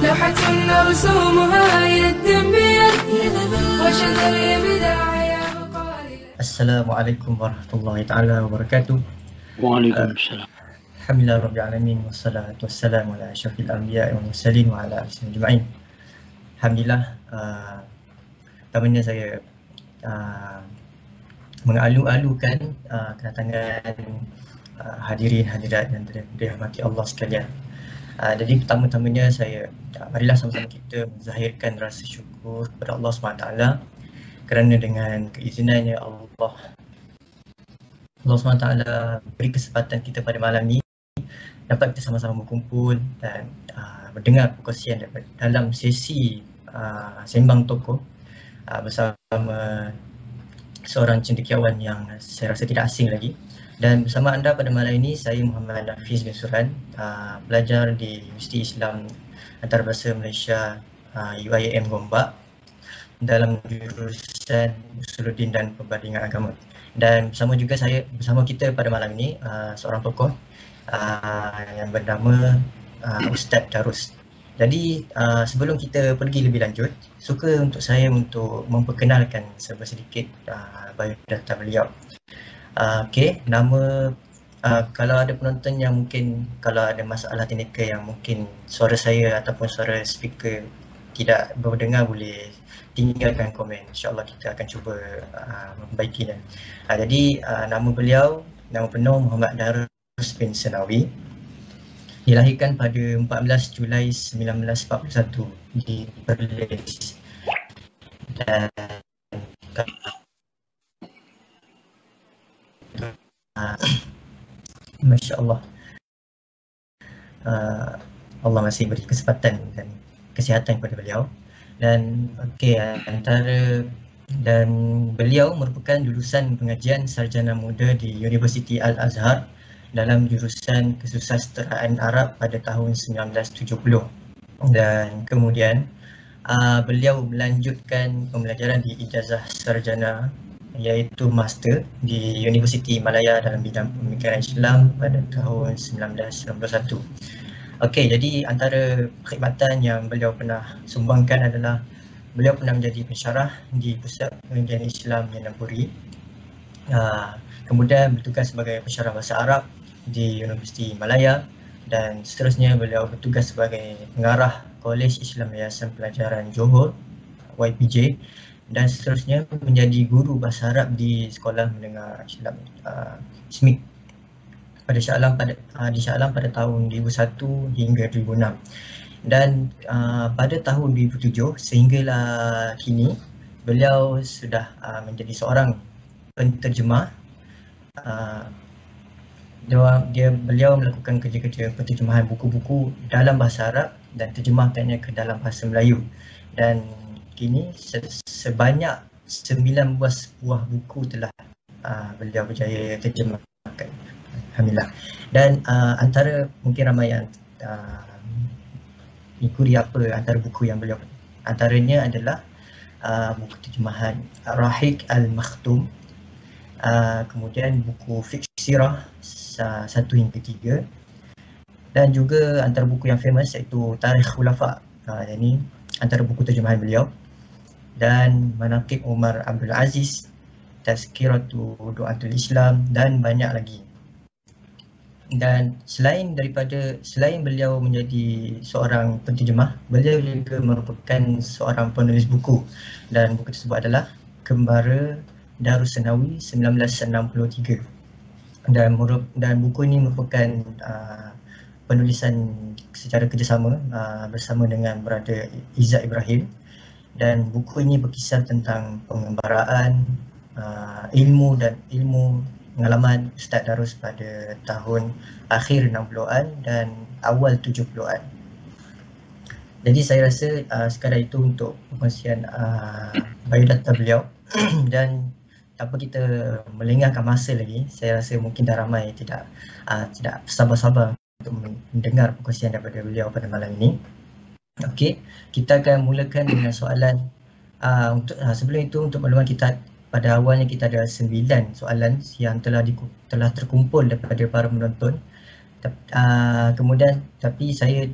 لوحة نرسمها يد بيد وشذر يبدع يبقى. Assalamualaikum warahmatullahi taala wabarakatuh. Waalaikumsalam. Alhamdulillah rabbil alamin wassalatu wassalamu ala asyrafil anbiya'i wal mursalin wa ala alihi ajma'in. Alhamdulillah, pertamanya saya mengalu-alukan kedatangan hadirin hadirat yang dirahmati Allah sekalian. Jadi pertama-tamanya saya marilah sama-sama kita menzahirkan rasa syukur kepada Allah SWT kerana dengan keizinannya Allah SWT beri kesempatan kita pada malam ni dapat kita sama-sama berkumpul dan mendengar perkongsian dalam sesi sembang tokoh bersama seorang cendekiawan yang saya rasa tidak asing lagi. Dan bersama anda pada malam ini saya Muhammad Hafiz bin Suran, pelajar di Universiti Islam Antarabangsa Malaysia UIM Gombak dalam jurusan Usuluddin dan Perbandingan Agama. Dan bersama kita pada malam ini seorang tokoh yang bernama Ustaz Darus. Jadi sebelum kita pergi lebih lanjut, suka untuk saya memperkenalkan sedikit biodata beliau. Okey, nama kalau ada penonton yang mungkin kalau ada masalah teknikal yang mungkin suara saya ataupun suara speaker tidak berdengar, boleh tinggalkan komen. InsyaAllah kita akan cuba memperbaikinya. Jadi nama beliau, nama penuh Muhammad Darus bin Senawi. Dilahirkan pada 14 Julai 1941 di Perlis. Dan Masya Allah, Allah masih beri kesempatan dan kesihatan kepada beliau. Dan dan beliau merupakan lulusan pengajian sarjana muda di Universiti Al-Azhar dalam jurusan kesusasteraan Arab pada tahun 1970. Dan kemudian beliau melanjutkan pembelajaran di ijazah sarjana iaitu master di Universiti Malaya dalam bidang pemikiran Islam pada tahun 1991. Okey, jadi antara perkhidmatan yang beliau pernah sumbangkan adalah beliau pernah menjadi pensyarah di Pusat Pengajian Islam Yanan Puri. Kemudian bertugas sebagai pensyarah bahasa Arab di Universiti Malaya, dan seterusnya beliau bertugas sebagai pengarah Kolej Islam Yayasan Pelajaran Johor YPJ, dan seterusnya menjadi guru bahasa Arab di Sekolah Menengah Islam SMIC di Shah Alam pada tahun 2001 hingga 2006. Dan pada tahun 2007 sehinggalah kini beliau sudah menjadi seorang penterjemah. Beliau melakukan kerja-kerja penterjemahan buku-buku dalam bahasa Arab dan terjemahkannya ke dalam bahasa Melayu. Dan kini sebanyak 19 buah buku telah beliau berjaya terjemahkan. Alhamdulillah. Dan antara mungkin ramai yang mengikuti antara buku yang beliau, antaranya adalah buku terjemahan Rahiq Al-Makhtum, kemudian buku Fiqh Sirah 1 hingga 3, dan juga antara buku yang famous iaitu Tarikh Khulafa. Ini antara buku terjemahan beliau. Dan Manaqib Umar Abdul Aziz, Tazkiratu Du'atul Islam, dan banyak lagi. Dan selain beliau menjadi seorang penterjemah, beliau juga merupakan seorang penulis buku, dan buku tersebut adalah Kembara Darus Senawi 1963. Dan buku ini merupakan penulisan secara kerjasama bersama dengan Brother Izzat Ibrahim. Dan buku ini berkisah tentang pengembaraan ilmu pengalaman Ustaz Darus pada tahun akhir 60-an dan awal 70-an. Jadi saya rasa sekadar itu untuk perkongsian biodata beliau. Dan tanpa kita melengahkan masa lagi, saya rasa mungkin dah ramai tidak sabar-sabar untuk mendengar perkongsian daripada beliau pada malam ini. Okey, kita akan mulakan dengan soalan. Sebelum itu, untuk makluman kita pada awalnya kita ada 9 soalan yang telah terkumpul daripada para penonton. Kemudian tapi saya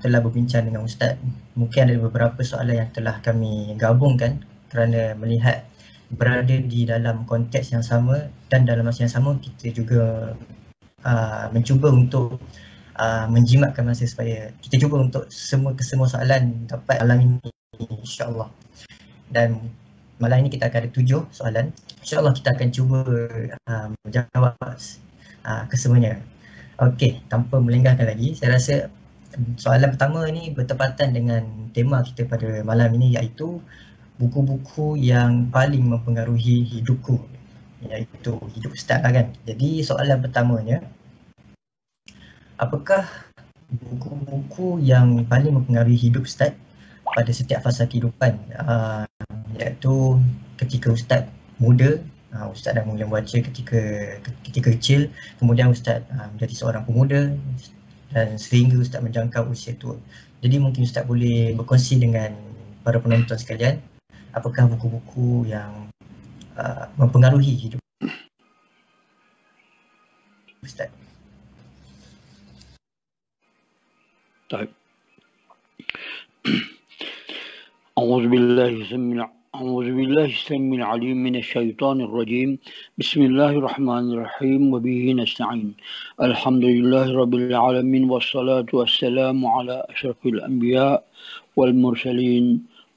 telah berbincang dengan Ustaz. Mungkin ada beberapa soalan yang telah kami gabungkan kerana melihat berada di dalam konteks yang sama dan dalam masa yang sama kita juga mencuba untuk menjimatkan masa supaya kita cuba untuk kesemua soalan dapat malam ini insya-Allah. Dan malam ini kita akan ada 7 soalan. InsyaAllah kita akan cuba menjawab kesemuanya. Okey, tanpa melengahkan lagi, saya rasa soalan pertama ni bertepatan dengan tema kita pada malam ini, iaitu buku-buku yang paling mempengaruhi hidupku, iaitu hidup Ustaz lah kan. Jadi soalan pertamanya, apakah buku-buku yang paling mempengaruhi hidup Ustaz pada setiap fasa kehidupan, iaitu ketika Ustaz muda, Ustaz dah mula membaca ketika kecil, kemudian Ustaz menjadi seorang pemuda dan sehingga Ustaz menjangkau usia tua. Jadi mungkin Ustaz boleh berkongsi dengan para penonton sekalian, apakah buku-buku yang mempengaruhi hidup Ustaz? طيب أعوذ بالله السميع العليم من الشيطان الرجيم بسم الله الرحمن الرحيم وبه نستعين الحمد لله رب العالمين والصلاة والسلام على أشرف الأنبياء والمرسلين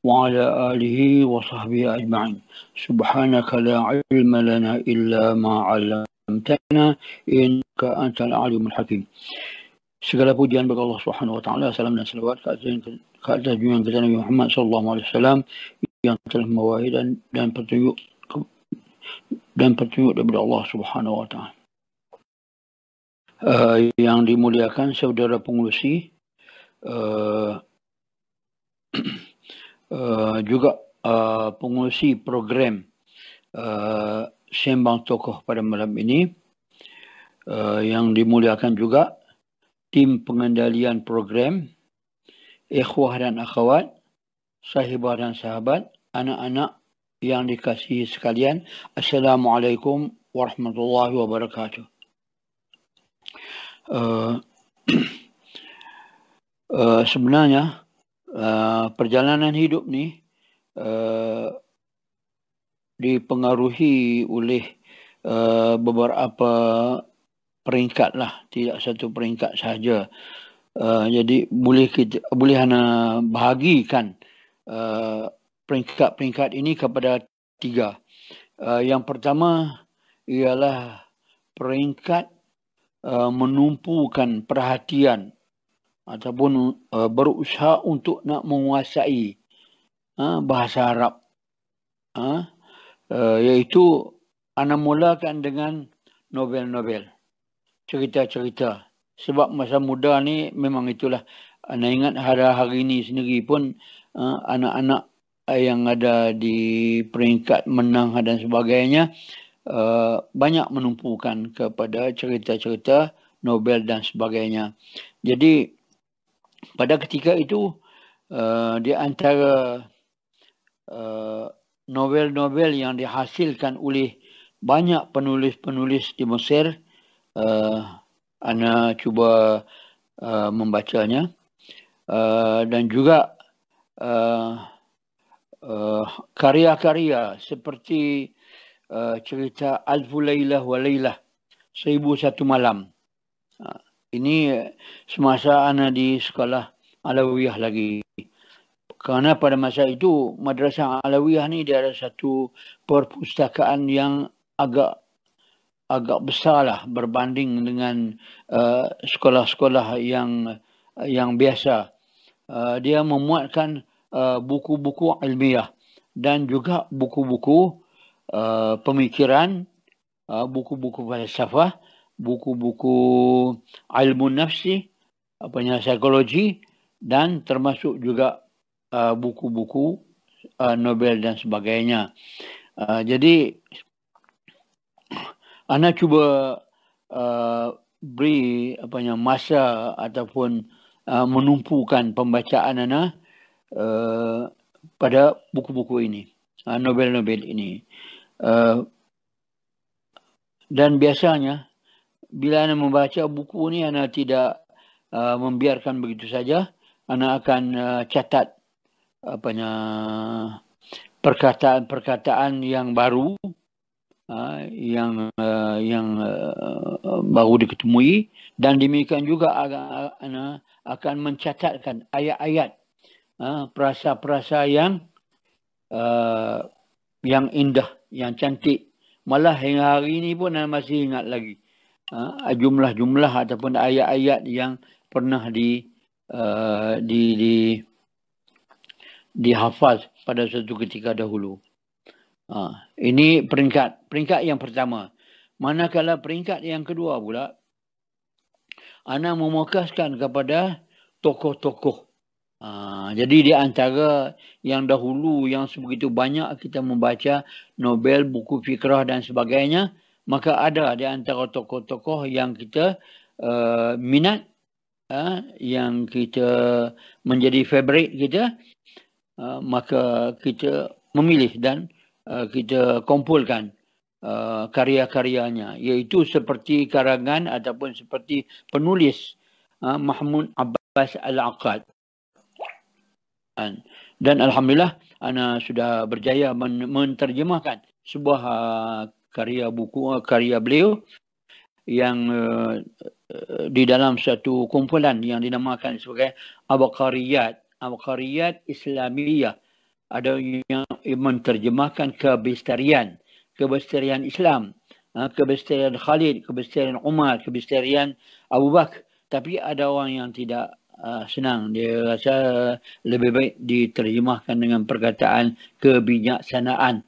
وعلى آله وصحبه أجمعين سبحانك لا علم لنا إلا ما علمتنا إنك أنت العليم الحكيم. Segala pujian bagi Allah Subhanahu wa taala, salam dan selawat ke atas junjungan kita Nabi Muhammad sallallahu alaihi wasallam yang telah membawa dan petunjuk daripada Allah Subhanahu wa taala. Yang dimuliakan saudara pengurusi, juga pengurusi program Sembang Tokoh pada malam ini, yang dimuliakan juga tim pengendalian program, ikhwah dan akhwat, sahibah dan sahabat, anak-anak yang dikasihi sekalian. Assalamualaikum warahmatullahi wabarakatuh. Sebenarnya perjalanan hidup ni dipengaruhi oleh beberapa peringkat lah, tidak satu peringkat sahaja. Jadi boleh hanya bahagikan peringkat-peringkat ini kepada 3. Yang pertama ialah peringkat menumpukan perhatian ataupun berusaha untuk nak menguasai bahasa Arab, iaitu ana mulakan dengan novel-novel, cerita-cerita. Sebab masa muda ni memang itulah. Anda ingat hari ini sendiri pun anak-anak yang ada di peringkat menang dan sebagainya banyak menumpukan kepada cerita-cerita, novel dan sebagainya. Jadi pada ketika itu di antara novel-novel yang dihasilkan oleh banyak penulis-penulis di Mesir, Ana cuba membacanya, dan juga karya-karya seperti cerita Alfu Lailah wa Lailah, 1001 malam. Ini semasa ana di sekolah Alawiyah lagi. Kerana pada masa itu Madrasah Alawiyah ni dia ada satu perpustakaan yang agak besar lah berbanding dengan sekolah-sekolah yang biasa. Dia memuatkan buku-buku ilmiah dan juga buku-buku pemikiran, buku-buku falsafah, buku-buku ilmu nafsi, psikologi, dan termasuk juga buku-buku novel dan sebagainya. Jadi ana cuba beri masa ataupun menumpukan pembacaan ana pada buku-buku ini, novel-novel ini. Dan biasanya bila Ana membaca buku ni, Ana tidak membiarkan begitu saja. Ana akan catat perkataan-perkataan yang baru, yang baru diketemui, dan demikian juga Ana akan mencatatkan ayat-ayat, perasa-perasa yang indah, yang cantik. Malah hingga hari ini pun Ana masih ingat lagi jumlah-jumlah ataupun ayat-ayat yang pernah dihafaz pada suatu ketika dahulu. Ini peringkat yang pertama. Manakala peringkat yang kedua pula, Ana memokaskan kepada tokoh-tokoh. Jadi di antara yang dahulu yang sebegitu banyak kita membaca novel, buku fikrah dan sebagainya, maka ada di antara tokoh-tokoh yang kita minat, yang kita menjadi favorit kita, maka kita memilih dan kita kumpulkan karya-karyanya, iaitu seperti karangan ataupun seperti penulis Mahmud Abbas Al-Aqad. Dan Alhamdulillah Ana sudah berjaya menterjemahkan sebuah karya beliau yang di dalam satu kumpulan yang dinamakan sebagai Abqariyat Islamiyah. Ada yang menterjemahkan kebestarian Islam, kebestarian Khalid, kebestarian Umar, kebestarian Abu Bakar. Tapi ada orang yang tidak senang. Dia rasa lebih baik diterjemahkan dengan perkataan kebijaksanaan.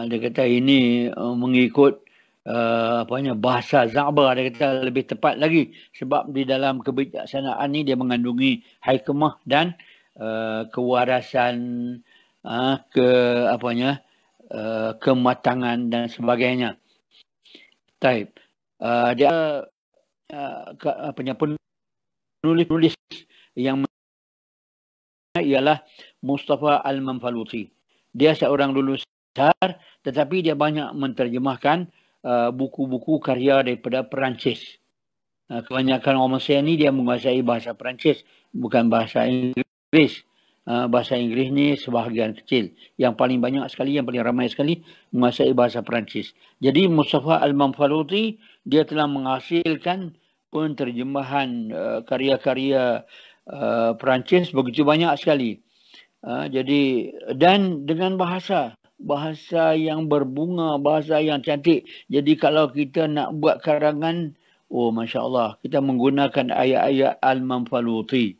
Dia kata ini mengikut bahasa Za'bar. Dia kata lebih tepat lagi, sebab di dalam kebijaksanaan ni dia mengandungi hikmah dan kewarasan, kematangan dan sebagainya. Taib. Dia penulis yang ialah Mustafa Al-Manfaluti. Dia seorang lulusan besar, tetapi dia banyak menterjemahkan buku-buku karya daripada Perancis. Kebanyakan orang Mesir ni dia menguasai bahasa Perancis, bukan bahasa Inggeris. Bahasa Inggeris ni sebahagian kecil. Yang paling banyak sekali, yang paling ramai sekali menguasai bahasa Perancis. Jadi Mustafa Al-Manfaluti dia telah menghasilkan penterjemahan karya-karya Perancis begitu banyak sekali. Jadi dan dengan bahasa yang berbunga, bahasa yang cantik. Jadi kalau kita nak buat karangan, Masya Allah, kita menggunakan ayat-ayat Al-Manfaluti.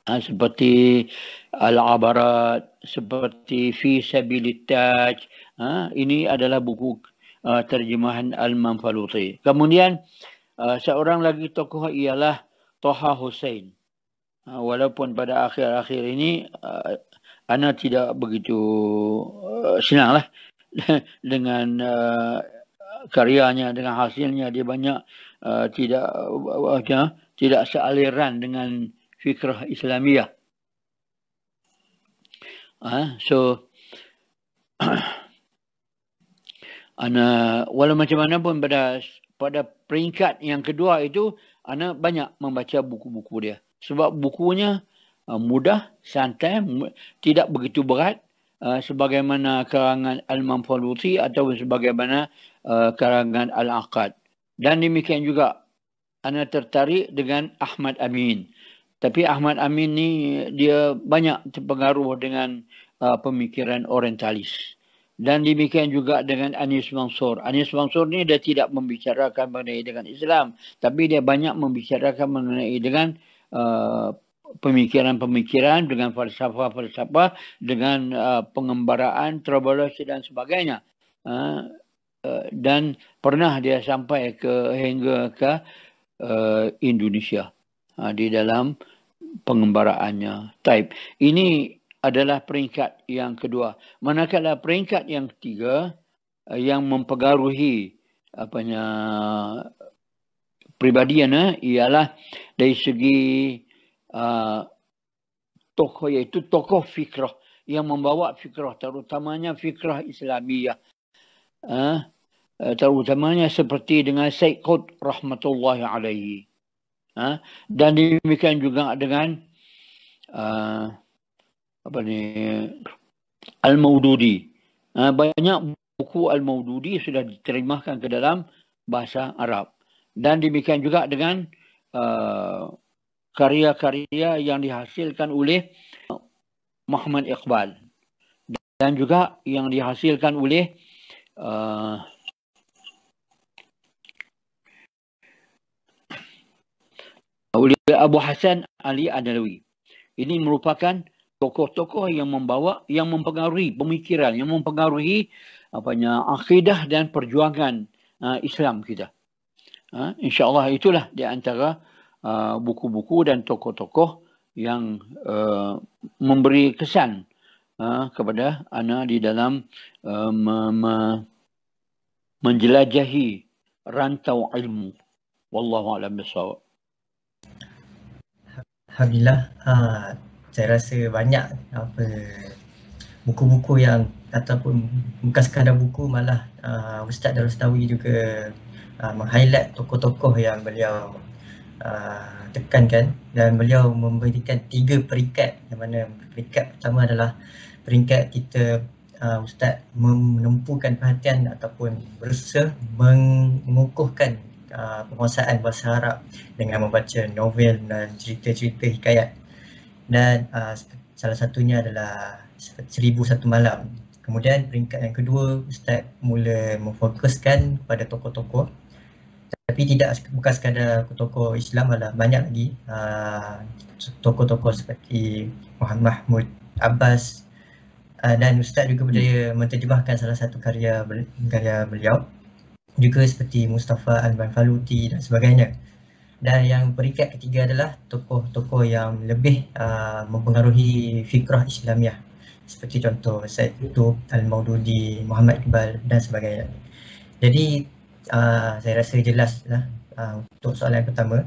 Seperti Al-Abarat, seperti Fi Sabilit Taj. Ini adalah buku terjemahan Al-Manfaluti. Kemudian seorang lagi tokoh ialah Taha Hussein. Walaupun pada akhir-akhir ini Ana tidak begitu senanglah dengan karyanya, dengan hasilnya. Dia banyak tidak sealiran dengan fikrah Islamiyah. So Ana walau macam mana pun pada peringkat yang kedua itu, Ana banyak membaca buku-buku dia. Sebab bukunya mudah, santai, tidak begitu berat, sebagaimana karangan Al-Manfaluti atau sebagaimana karangan Al-Aqad. Dan demikian juga Ana tertarik dengan Ahmad Amin. Tapi Ahmad Amin ni dia banyak terpengaruh dengan pemikiran orientalis. Dan demikian juga dengan Anis Mansur. Anis Mansur ni dia tidak membicarakan mengenai dengan Islam, tapi dia banyak membicarakan mengenai dengan pemikiran-pemikiran, dengan falsafah-falsafah, dengan pengembaraan, tribologi dan sebagainya. Dan pernah dia sampai hingga ke Indonesia di dalam pengembaraannya. Taib. Ini adalah peringkat yang kedua. Manakala peringkat yang ketiga yang mempengaruhi pribadiannya ialah dari segi tokoh, iaitu tokoh fikrah. yang membawa fikrah, terutamanya fikrah Islamiyah. Terutamanya seperti dengan Syed Qutb rahmatullahi alaihi. Dan demikian juga dengan Al-Maududi. Banyak buku Al-Maududi sudah diterjemahkan ke dalam bahasa Arab. Dan demikian juga dengan karya-karya yang dihasilkan oleh Muhammad Iqbal. Dan juga yang dihasilkan oleh Abu Hasan Ali Adalawi. Ini merupakan tokoh-tokoh yang mempengaruhi pemikiran, yang mempengaruhi akidah dan perjuangan Islam kita. InsyaAllah itulah di antara buku-buku dan tokoh-tokoh yang memberi kesan kepada ana di dalam menjelajahi rantau ilmu. Wallahu a'lam bishawab. Alhamdulillah, saya rasa banyak buku-buku yang ataupun bukan sekadar buku, malah Ustaz Darustawi juga meng-highlight tokoh-tokoh yang beliau tekankan, dan beliau memberikan 3 peringkat, yang mana peringkat pertama adalah peringkat kita Ustaz menempuhkan perhatian ataupun berusaha mengukuhkan penguasaan bahasa Arab dengan membaca novel dan cerita-cerita hikayat. Dan salah satunya adalah 1001 Malam. Kemudian peringkat yang kedua, Ustaz mula memfokuskan kepada tokoh-tokoh, tapi bukan sekadar tokoh Islam, malah banyak lagi tokoh-tokoh seperti Muhammad Mahmud Abbas, dan Ustaz juga berjaya menterjemahkan salah satu karya beliau, juga seperti Mustafa Al-Banfaluti dan sebagainya. Dan yang peringkat ketiga adalah tokoh-tokoh yang lebih mempengaruhi fikrah Islamiah, seperti contoh Syed Qutb, Al-Maududi, Muhammad Iqbal dan sebagainya. Jadi saya rasa jelaslah untuk soalan yang pertama.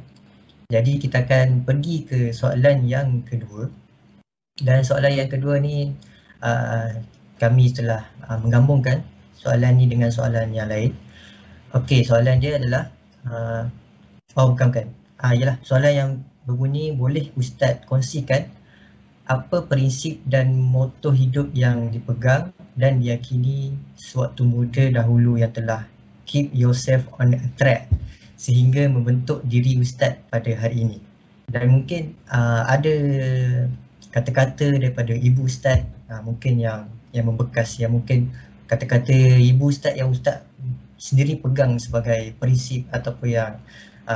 Jadi kita akan pergi ke soalan yang kedua. Dan soalan yang kedua ni kami telah menggabungkan soalan ni dengan soalan yang lain. Okey, soalan dia adalah bukan. Ialah soalan yang berbunyi, boleh Ustaz kongsikan apa prinsip dan moto hidup yang dipegang dan diyakini sewaktu muda dahulu yang telah keep yourself on a track sehingga membentuk diri Ustaz pada hari ini. Dan mungkin ada kata-kata daripada Ibu Ustaz mungkin yang membekas, yang mungkin kata-kata Ibu Ustaz yang Ustaz sendiri pegang sebagai prinsip ataupun yang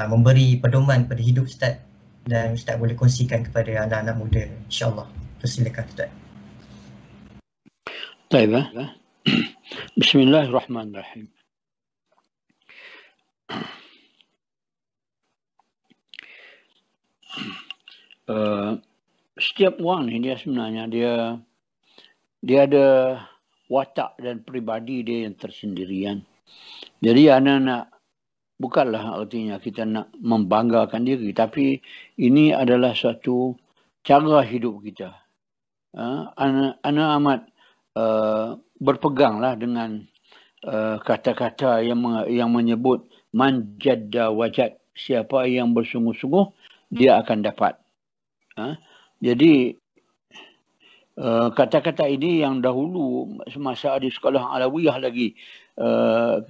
memberi pedoman pada hidup Ustaz, dan Ustaz boleh kongsikan kepada anak-anak muda, insyaAllah. Persilakan Ustaz. Baik. Bismillahirrahmanirrahim. Setiap orang ni dia sebenarnya dia ada watak dan peribadi dia yang tersendirian. Jadi anak-anak, bukanlah artinya kita nak membanggakan diri, tapi ini adalah satu cara hidup kita. Anak amat berpeganglah dengan kata-kata yang menyebut man jadda wajad, siapa yang bersungguh-sungguh dia akan dapat. Jadi kata-kata ini yang dahulu semasa di sekolah alawiyah lagi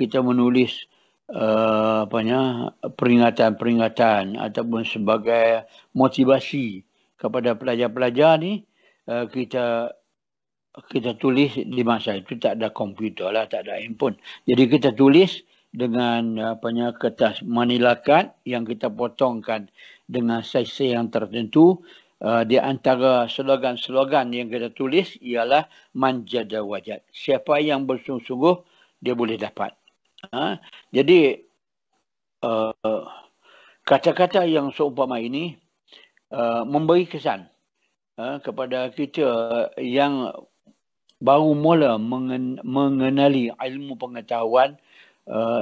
kita menulis peringatan-peringatan ataupun sebagai motivasi kepada pelajar-pelajar ni, kita tulis di masa itu tak ada komputer lah, tak ada handphone. Jadi kita tulis dengan kertas manila card yang kita potongkan dengan saiz yang tertentu. Di antara slogan-slogan yang kita tulis ialah man jada wajad, siapa yang bersungguh-sungguh dia boleh dapat. Jadi kata-kata yang seumpama ini memberi kesan kepada kita yang baru mula mengenali ilmu pengetahuan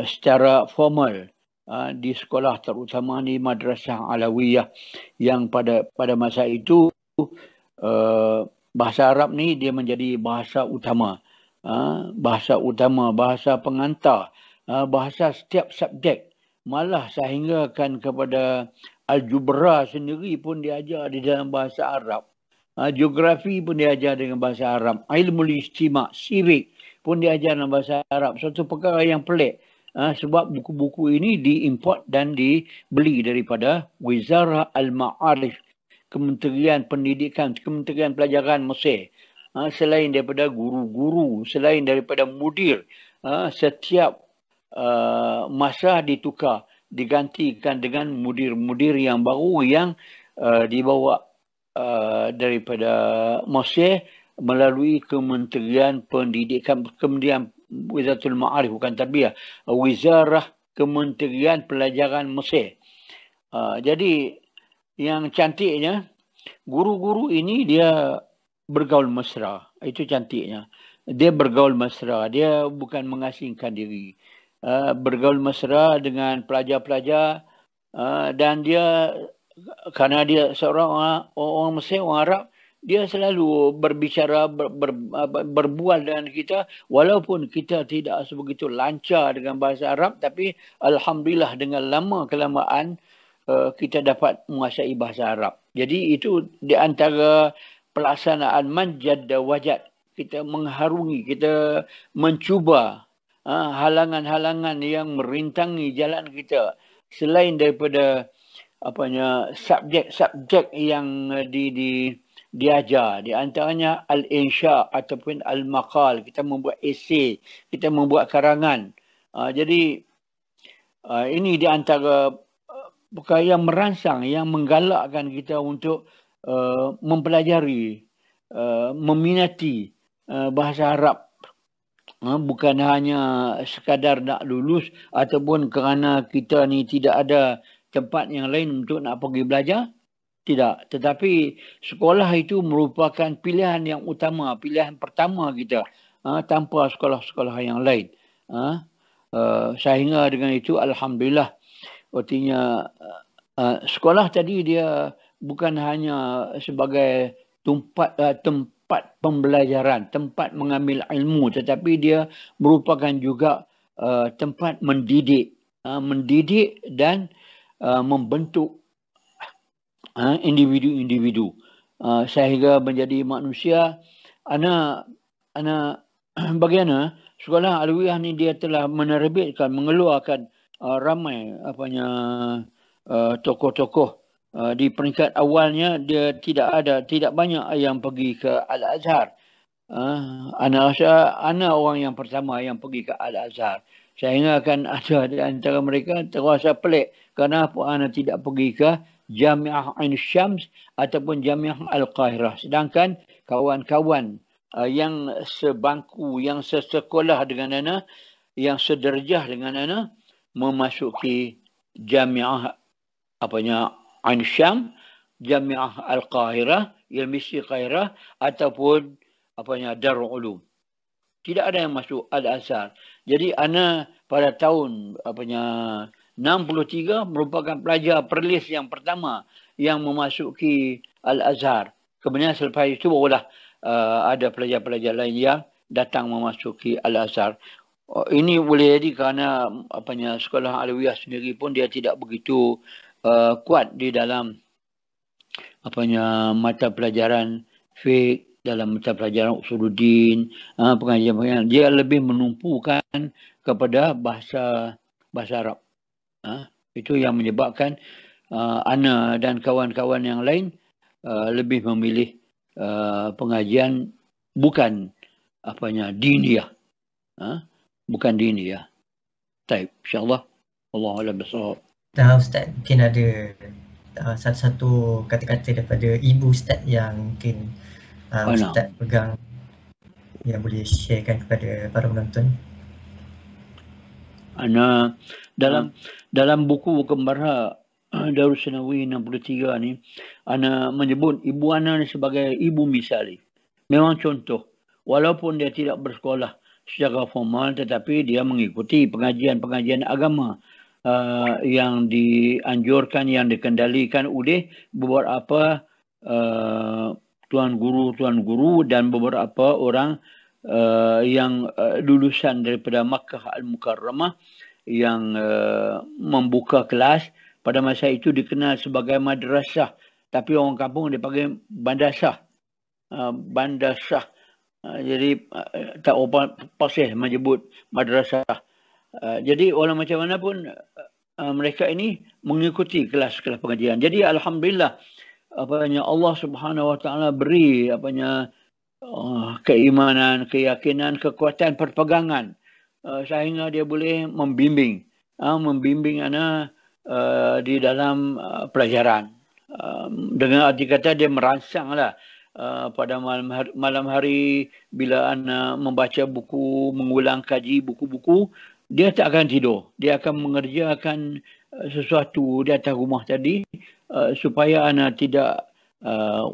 secara formal di sekolah, terutama di madrasah alawiyah yang pada masa itu bahasa Arab ni dia menjadi bahasa utama. Bahasa utama, bahasa pengantar, bahasa setiap subjek. Malah sehinggakan kepada Algebra sendiri pun diajar di dalam bahasa Arab. Geografi pun diajar dengan bahasa Arab. Ilmu ijtima', civic pun diajar dengan bahasa Arab. Suatu perkara yang pelik. Sebab buku-buku ini diimport dan dibeli daripada Wizarah Al-Ma'arif, Kementerian Pendidikan, Kementerian Pelajaran Mesir. Selain daripada guru-guru, selain daripada mudir, setiap masa ditukar, digantikan dengan mudir-mudir yang baru yang dibawa daripada Mesir melalui Kementerian Pendidikan, Kementerian Wizaratul Ma'arif, bukan Tarbiyah, Wizarah Kementerian Pelajaran Mesir. Jadi yang cantiknya, guru-guru ini dia bergaul mesra. Itu cantiknya. Dia bergaul mesra. Dia bukan mengasingkan diri. Bergaul mesra dengan pelajar-pelajar, dan dia, kerana dia seorang orang Mesir, orang Arab, dia selalu berbicara, berbual dengan kita, walaupun kita tidak sebegitu lancar dengan bahasa Arab, tapi alhamdulillah dengan lama kelamaan kita dapat menguasai bahasa Arab. Jadi itu di antara pelaksanaan manjad dan wajad. Kita mengharungi, kita mencuba halangan-halangan yang merintangi jalan kita, selain daripada subjek-subjek yang diajar. Di antaranya al-insya ataupun al-maqal. Kita membuat esei, kita membuat karangan. Jadi ini di antara perkara yang merangsang, yang menggalakkan kita untuk mempelajari, meminati bahasa Arab. Bukan hanya sekadar nak lulus ataupun kerana kita ni tidak ada tempat yang lain untuk nak pergi belajar. Tidak. Tetapi sekolah itu merupakan pilihan yang utama, pilihan pertama kita, tanpa sekolah-sekolah yang lain. Sehingga dengan itu alhamdulillah, artinya sekolah tadi dia bukan hanya sebagai tempat pembelajaran, tempat mengambil ilmu, tetapi dia merupakan juga tempat mendidik dan membentuk individu-individu sehingga menjadi manusia. Bagaimana sekolah Alawiyah ni dia telah menerbitkan, mengeluarkan ramai tokoh-tokoh. Di peringkat awalnya dia tidak banyak yang pergi ke Al-Azhar. Ana rasa ana orang yang pertama yang pergi ke Al-Azhar. Sehingga akan ada di antara mereka terasa pelik kenapa ana tidak pergi ke Jamiah Ain Syams ataupun Jamiah Al-Qahirah. Sedangkan kawan-kawan yang sebangku, yang sesekolah dengan ana, yang sederjah dengan ana, memasuki Jamiah Ain Syam, Jamiah Al-Qahirah, Ilmisi Qahirah ataupun Darul Ulum. Tidak ada yang masuk Al-Azhar. Jadi ana pada tahun 63 merupakan pelajar perlis yang pertama yang memasuki Al-Azhar. Kemudian selepas itu barulah ada pelajar-pelajar lain yang datang memasuki Al-Azhar. Ini boleh jadi kerana sekolah Alawiyah sendiri pun dia tidak begitu kuat di dalam mata pelajaran fiqh, dalam mata pelajaran usuluddin, pengajian-pengajian. Dia lebih menumpukan kepada bahasa Arab. Itu yang menyebabkan ana dan kawan-kawan yang lain lebih memilih pengajian bukan diniyah. Bukan diniyah. Taib, insya-Allah. Allahu a'lam bissawab. Ustaz, mungkin ada satu kata-kata daripada ibu Ustaz yang mungkin Ustaz pegang yang boleh sharekan kepada para penonton. Ana dalam buku Kembara Darus Sanawi 63 ni, ana menyebut ibu ana ni sebagai ibu misali. Memang contoh. Walaupun dia tidak bersekolah secara formal, tetapi dia mengikuti pengajian-pengajian agama yang dianjurkan, yang dikendalikan oleh beberapa tuan guru dan beberapa orang yang lulusan daripada Makkah Al-Mukarramah yang membuka kelas. Pada masa itu dikenal sebagai madrasah, tapi orang kampung dia panggil bandasah. Bandasah. Jadi tak apa pasal menyebut madrasah. Jadi walau macam mana pun mereka ini mengikuti kelas-kelas pengajian. Jadi alhamdulillah Allah Subhanahu Wa Taala beri keimanan, keyakinan, kekuatan perpegangan sehingga dia boleh membimbing anak di dalam pelajaran. Dengan arti kata dia merangsanglah pada malam hari bila anak membaca buku, mengulang kaji buku-buku, dia tak akan tidur. Dia akan mengerjakan sesuatu di atas rumah tadi supaya anak tidak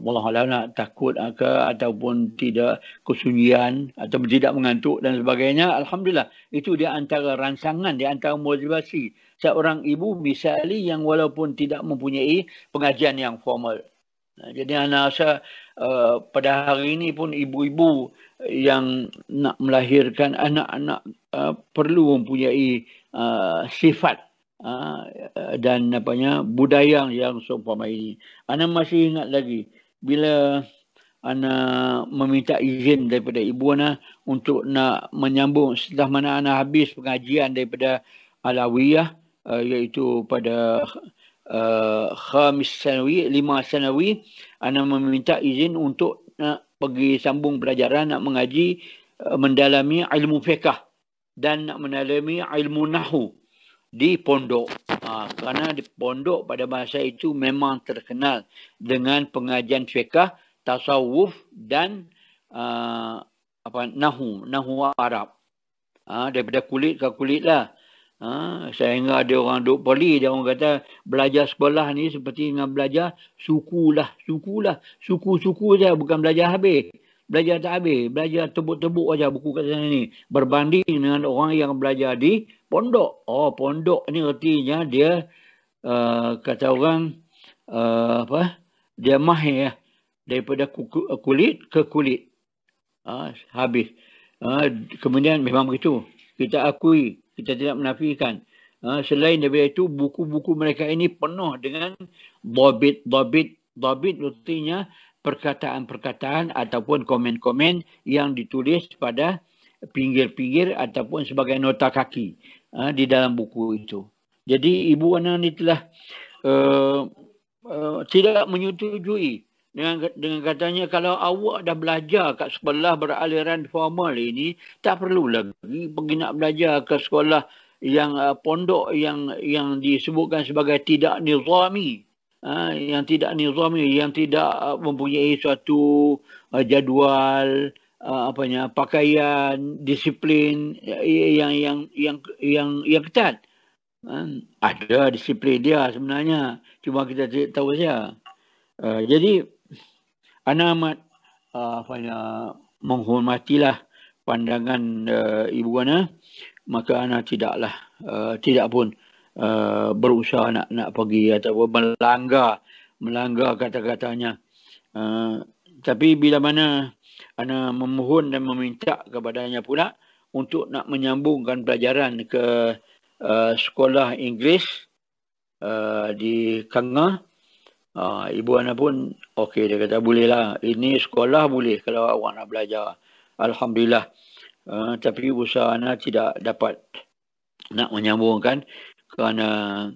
wallahualam takut ataupun tidak kesunyian ataupun tidak mengantuk dan sebagainya. Alhamdulillah, itu dia antara rangsangan, dia antara motivasi seorang ibu misalnya yang walaupun tidak mempunyai pengajian yang formal. Jadi anak rasa pada hari ini pun ibu-ibu yang nak melahirkan anak-anak perlu mempunyai sifat dan budaya yang seumpama ini. Ana masih ingat lagi bila ana meminta izin daripada ibu ana untuk nak menyambung setelah mana ana habis pengajian daripada Alawiyah, iaitu pada khamis sanawi, 5 sanawi, ana meminta izin untuk nak pergi sambung pelajaran, nak mengaji, mendalami ilmu fiqh dan nak mendalami ilmu nahwu di pondok. Kerana di pondok pada masa itu memang terkenal dengan pengajian fiqh, tasawuf dan nahwu Arab. Daripada kulit ke kulit lah. Sehingga ada orang duk poli, dia orang kata belajar sekolah ni seperti dengan belajar suku je, bukan belajar habis. Belajar tak habis, belajar tebuk-tebuk aja buku kat sana ni. Berbanding dengan orang yang belajar di pondok. Pondok ni artinya dia kata orang dia mahir daripada kulit ke kulit. Habis. Kemudian memang begitu. Kita akui, kita tidak menafikan. Selain daripada itu, buku-buku mereka ini penuh dengan dhabit. Dhabit artinya perkataan-perkataan ataupun komen-komen yang ditulis pada pinggir-pinggir ataupun sebagai nota kaki di dalam buku itu. Jadi ibu ana ni telah tidak menyetujui dengan katanya kalau awak dah belajar kat sekolah beraliran formal ini, tak perlu lagi pergi nak belajar ke sekolah yang pondok yang disebutkan sebagai tidak nizami. Yang tidak nizami, yang tidak mempunyai suatu jadual, pakaian, disiplin yang ketat. Ada disiplin dia sebenarnya, cuma kita tidak tahu saja. Jadi ana amat menghormatilah pandangan ibu ana, maka ana tidak pun berusaha nak pergi atau melanggar kata-katanya. Tapi bila mana ana memohon dan meminta kepadanya pula untuk nak menyambungkan pelajaran ke sekolah Inggeris di Kanga, ibu ana pun okey, dia kata bolehlah, ini sekolah boleh kalau awak nak belajar. Alhamdulillah. Tapi usaha ana tidak dapat nak menyambungkan kerana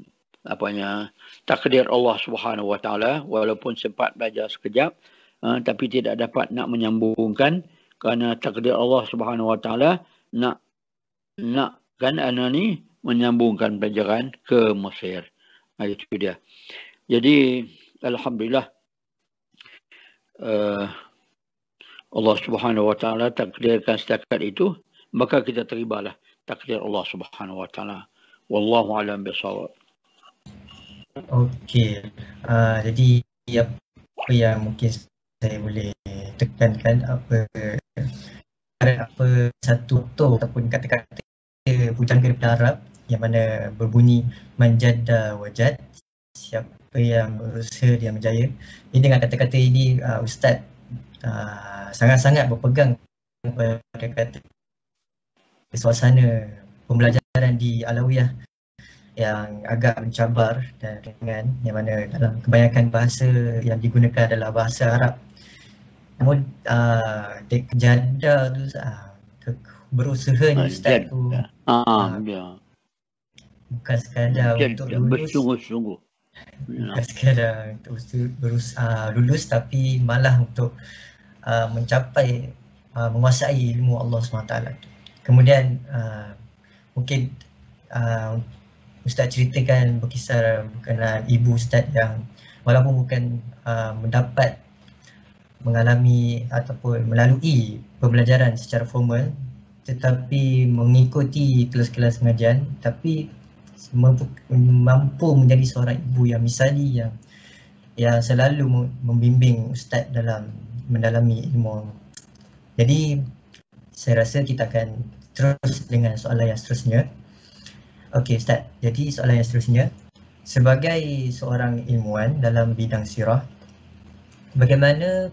takdir Allah Subhanahu Wa Taala, walaupun sempat belajar sekejap tapi tidak dapat nak menyambungkan kerana takdir Allah Subhanahu Wa Taala nakkan ana ni menyambungkan pelajaran ke Mesir. Itu dia. Jadi alhamdulillah Allah Subhanahu Wa Taala takdirkan setakat itu, maka kita terimalah takdir Allah Subhanahu Wa Taala. Wallahu a'lam bishawab. Okey. Jadi apa yang mungkin saya boleh tekankan apa satu ataupun kata-kata pujangga daripada Arab yang mana berbunyi manjadda wajad, siapa yang berusaha dia menjaya. Ini dengan kata-kata ini Ustaz sangat-sangat berpegang pada kata suasana pembelajaran di Alawiyah yang agak mencabar dan ringan, yang mana dalam kebanyakan bahasa yang digunakan adalah bahasa Arab. Namun janda tu berusahanya Ustaz tu bukan sekadar untuk lulus, bersungguh-sungguh. bukan sekadar untuk lulus, tapi malah untuk mencapai menguasai ilmu Allah SWT. Kemudian mungkin Ustaz ceritakan berkisar berkenaan ibu Ustaz yang walaupun bukan mengalami ataupun melalui pembelajaran secara formal, tetapi mengikuti kelas-kelas pengajian, tapi mampu menjadi seorang ibu yang misali, yang selalu membimbing Ustaz dalam mendalami ilmu. Jadi saya rasa kita akan terus dengan soalan yang seterusnya. Okey Ustaz, jadi soalan yang seterusnya, sebagai seorang ilmuwan dalam bidang sirah, bagaimana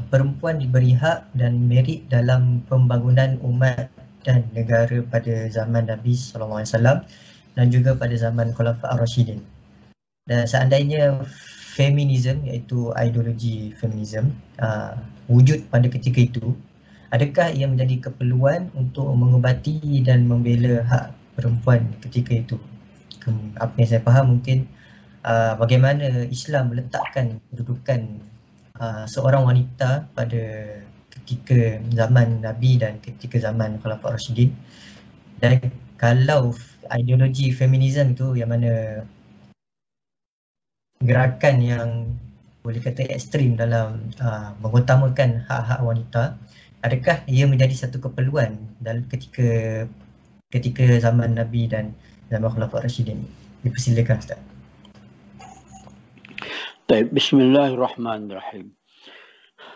perempuan diberi hak dan merit dalam pembangunan umat dan negara pada zaman Nabi SAW dan juga pada zaman Khulafa' Ar-Rasyidin? Dan seandainya feminisme, iaitu ideologi feminisme, wujud pada ketika itu, adakah ia menjadi keperluan untuk mengubati dan membela hak perempuan ketika itu? Apa yang saya faham mungkin bagaimana Islam meletakkan kedudukan seorang wanita pada ketika zaman Nabi dan ketika zaman Khulafa' Ar-Rasyidin. Dan kalau ideologi feminisme itu, yang mana gerakan yang boleh kata ekstrim dalam mengutamakan hak-hak wanita, adakah ia menjadi satu keperluan dalam ketika zaman Nabi dan zaman Khulafa' Ar-Rasyidin? Dipersilakan Ustaz. Baik, bismillahirrahmanirrahim.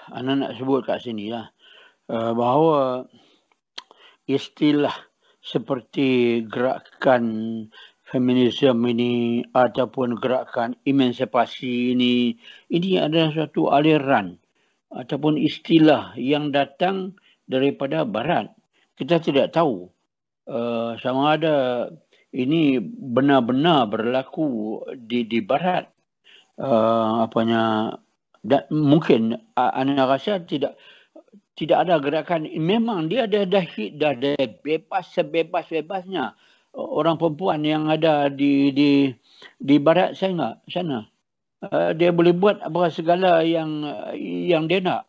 Ana nak sebut kat sini lah bahawa istilah seperti gerakan feminisme ini ataupun gerakan emansipasi ini adalah suatu aliran ataupun istilah yang datang daripada Barat. Kita tidak tahu sama ada ini benar-benar berlaku di Barat. Mungkin anda rasa tidak ada gerakan. Memang dia dah bebas sebebas-bebasnya orang perempuan yang ada di Barat sana. Dia boleh buat apa segala yang dia nak.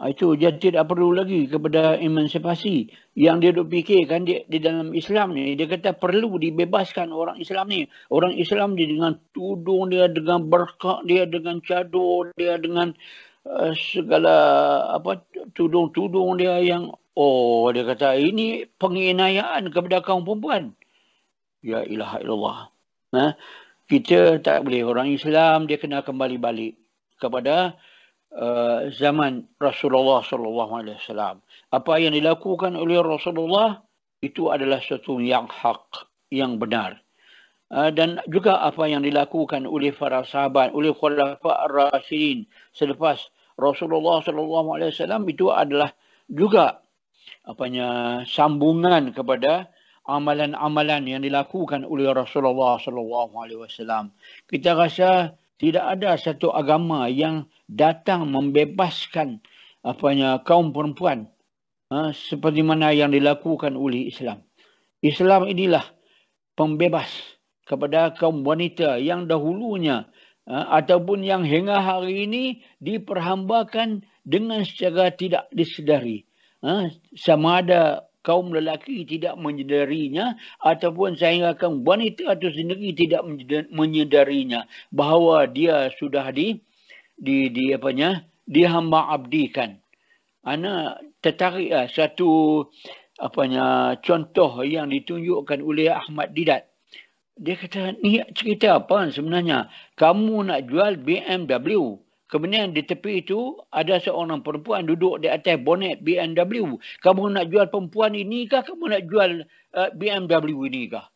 Itu dia tidak perlu lagi kepada emansipasi. Yang dia duk fikirkan di dalam Islam ni, dia kata perlu dibebaskan orang Islam ni. Orang Islam dia dengan tudung dia, dengan berkah dia, dengan cadar dia, dengan segala tudung-tudung dia yang dia kata ini penginayaan kepada kaum perempuan. Ya ilaha illallah. Kita tak boleh, orang Islam dia kena kembali balik kepada zaman Rasulullah SAW. Apa yang dilakukan oleh Rasulullah itu adalah sesuatu yang hak, yang benar. Dan juga apa yang dilakukan oleh para sahabat, oleh Khulafa' Ar-Rasyidin selepas Rasulullah SAW itu adalah juga sambungan kepada amalan-amalan yang dilakukan oleh Rasulullah SAW. Kita rasa tidak ada satu agama yang datang membebaskan kaum perempuan seperti mana yang dilakukan oleh Islam. Islam inilah pembebas kepada kaum wanita yang dahulunya ataupun yang hingga hari ini diperhambakan dengan secara tidak disedari. Sama ada kaum lelaki tidak menyedarinya ataupun sehingga kaum wanita itu sendiri tidak menyedarinya bahawa dia sudah dihamba abdikan. Ana tertarik satu contoh yang ditunjukkan oleh Ahmad Didat. Dia kata, ni cerita apa sebenarnya? Kamu nak jual BMW. Kemudian di tepi itu ada seorang perempuan duduk di atas bonet BMW. Kamu nak jual perempuan ini kah? Kamu nak jual BMW ini kah?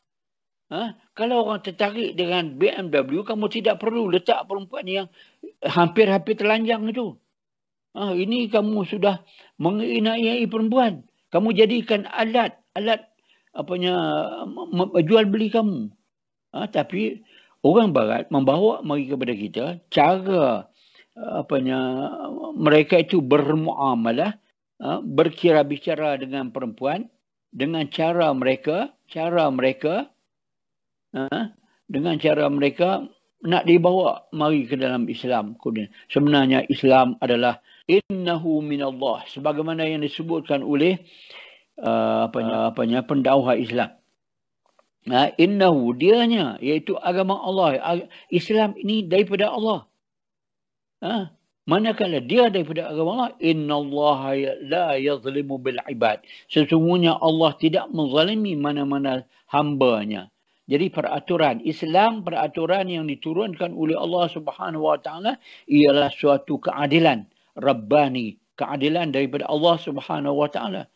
Kalau orang tertarik dengan BMW, kamu tidak perlu letak perempuan yang hampir-hampir telanjang itu. Ini kamu sudah menginai perempuan. Kamu jadikan alat jual beli kamu. Tapi orang Barat membawa mari kepada kita cara mereka itu bermuamalah, berkira bicara dengan perempuan dengan cara mereka nak dibawa mari ke dalam Islam. Sebenarnya Islam adalah innahu minallah, sebagaimana yang disebutkan oleh pendakwah Islam. Innahu, dianya, iaitu agama Allah. Islam ini daripada Allah. Manakala dia daripada agama Allah, innallaha la yazlimu bil ibad. Sesungguhnya Allah tidak menzalimi mana-mana hambanya. Jadi peraturan Islam, peraturan yang diturunkan oleh Allah Subhanahu wa taala ialah suatu keadilan Rabbani, keadilan daripada Allah Subhanahu wa taala.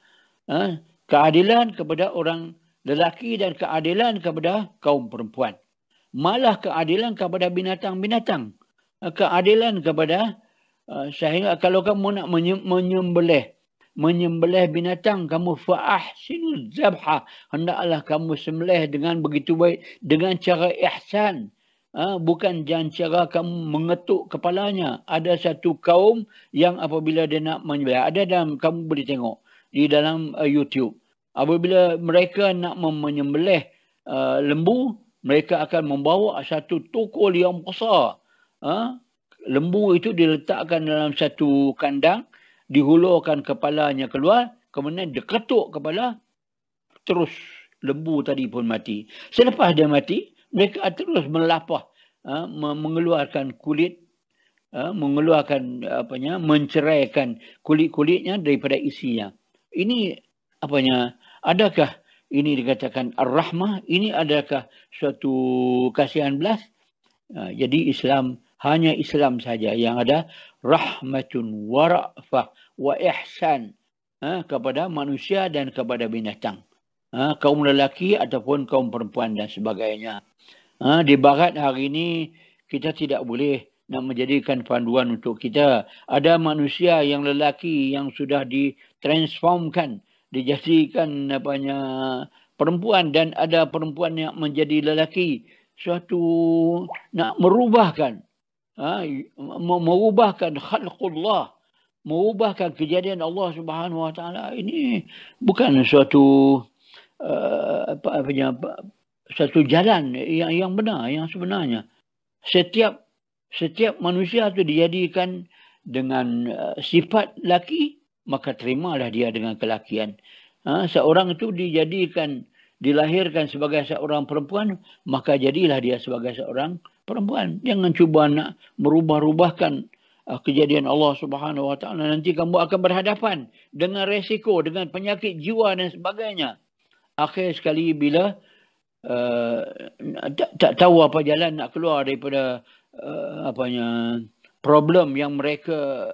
Keadilan kepada orang lelaki dan keadilan kepada kaum perempuan. Malah keadilan kepada binatang-binatang. Keadilan kepada sehingga kalau kamu nak menyembelih binatang, kamu fa'ahsinu zabha, hendaklah kamu sembelih dengan begitu baik, dengan cara ihsan, bukan dengan cara kamu mengetuk kepalanya. Ada satu kaum yang apabila dia nak menyembelih, ada dalam, kamu boleh tengok di dalam YouTube, apabila mereka nak menyembelih lembu, mereka akan membawa satu tukul yang besar. Lembu itu diletakkan dalam satu kandang, dihulurkan kepalanya keluar, kemudian diketuk kepala, terus lembu tadi pun mati. Selepas dia mati, mereka terus melapah, mengeluarkan kulit, menceraikan kulit-kulitnya daripada isinya. Ini adakah ini dikatakan ar-rahmah? Ini adakah suatu kasihan belas? Jadi Islam, hanya Islam saja yang ada rahmatun wa ra'fah wa ihsan kepada manusia dan kepada binatang, kaum lelaki ataupun kaum perempuan dan sebagainya. Di Barat hari ini kita tidak boleh nak menjadikan panduan untuk kita. Ada manusia yang lelaki yang sudah ditransformkan, dijadikan perempuan, dan ada perempuan yang menjadi lelaki. Suatu nak merubahkan khalqullah, merubahkan kejadian Allah Subhanahu wa taala. Ini bukan suatu satu jalan yang benar, yang sebenarnya. Setiap manusia itu dijadikan dengan sifat laki, maka terimalah dia dengan kelakian. Seorang itu dilahirkan sebagai seorang perempuan, maka jadilah dia sebagai seorang perempuan. Jangan cuba nak merubah-rubahkan kejadian Allah Subhanahu wa taala. Nanti kamu akan berhadapan dengan resiko, dengan penyakit jiwa dan sebagainya. Akhir sekali bila tak tahu apa jalan nak keluar daripada problem yang mereka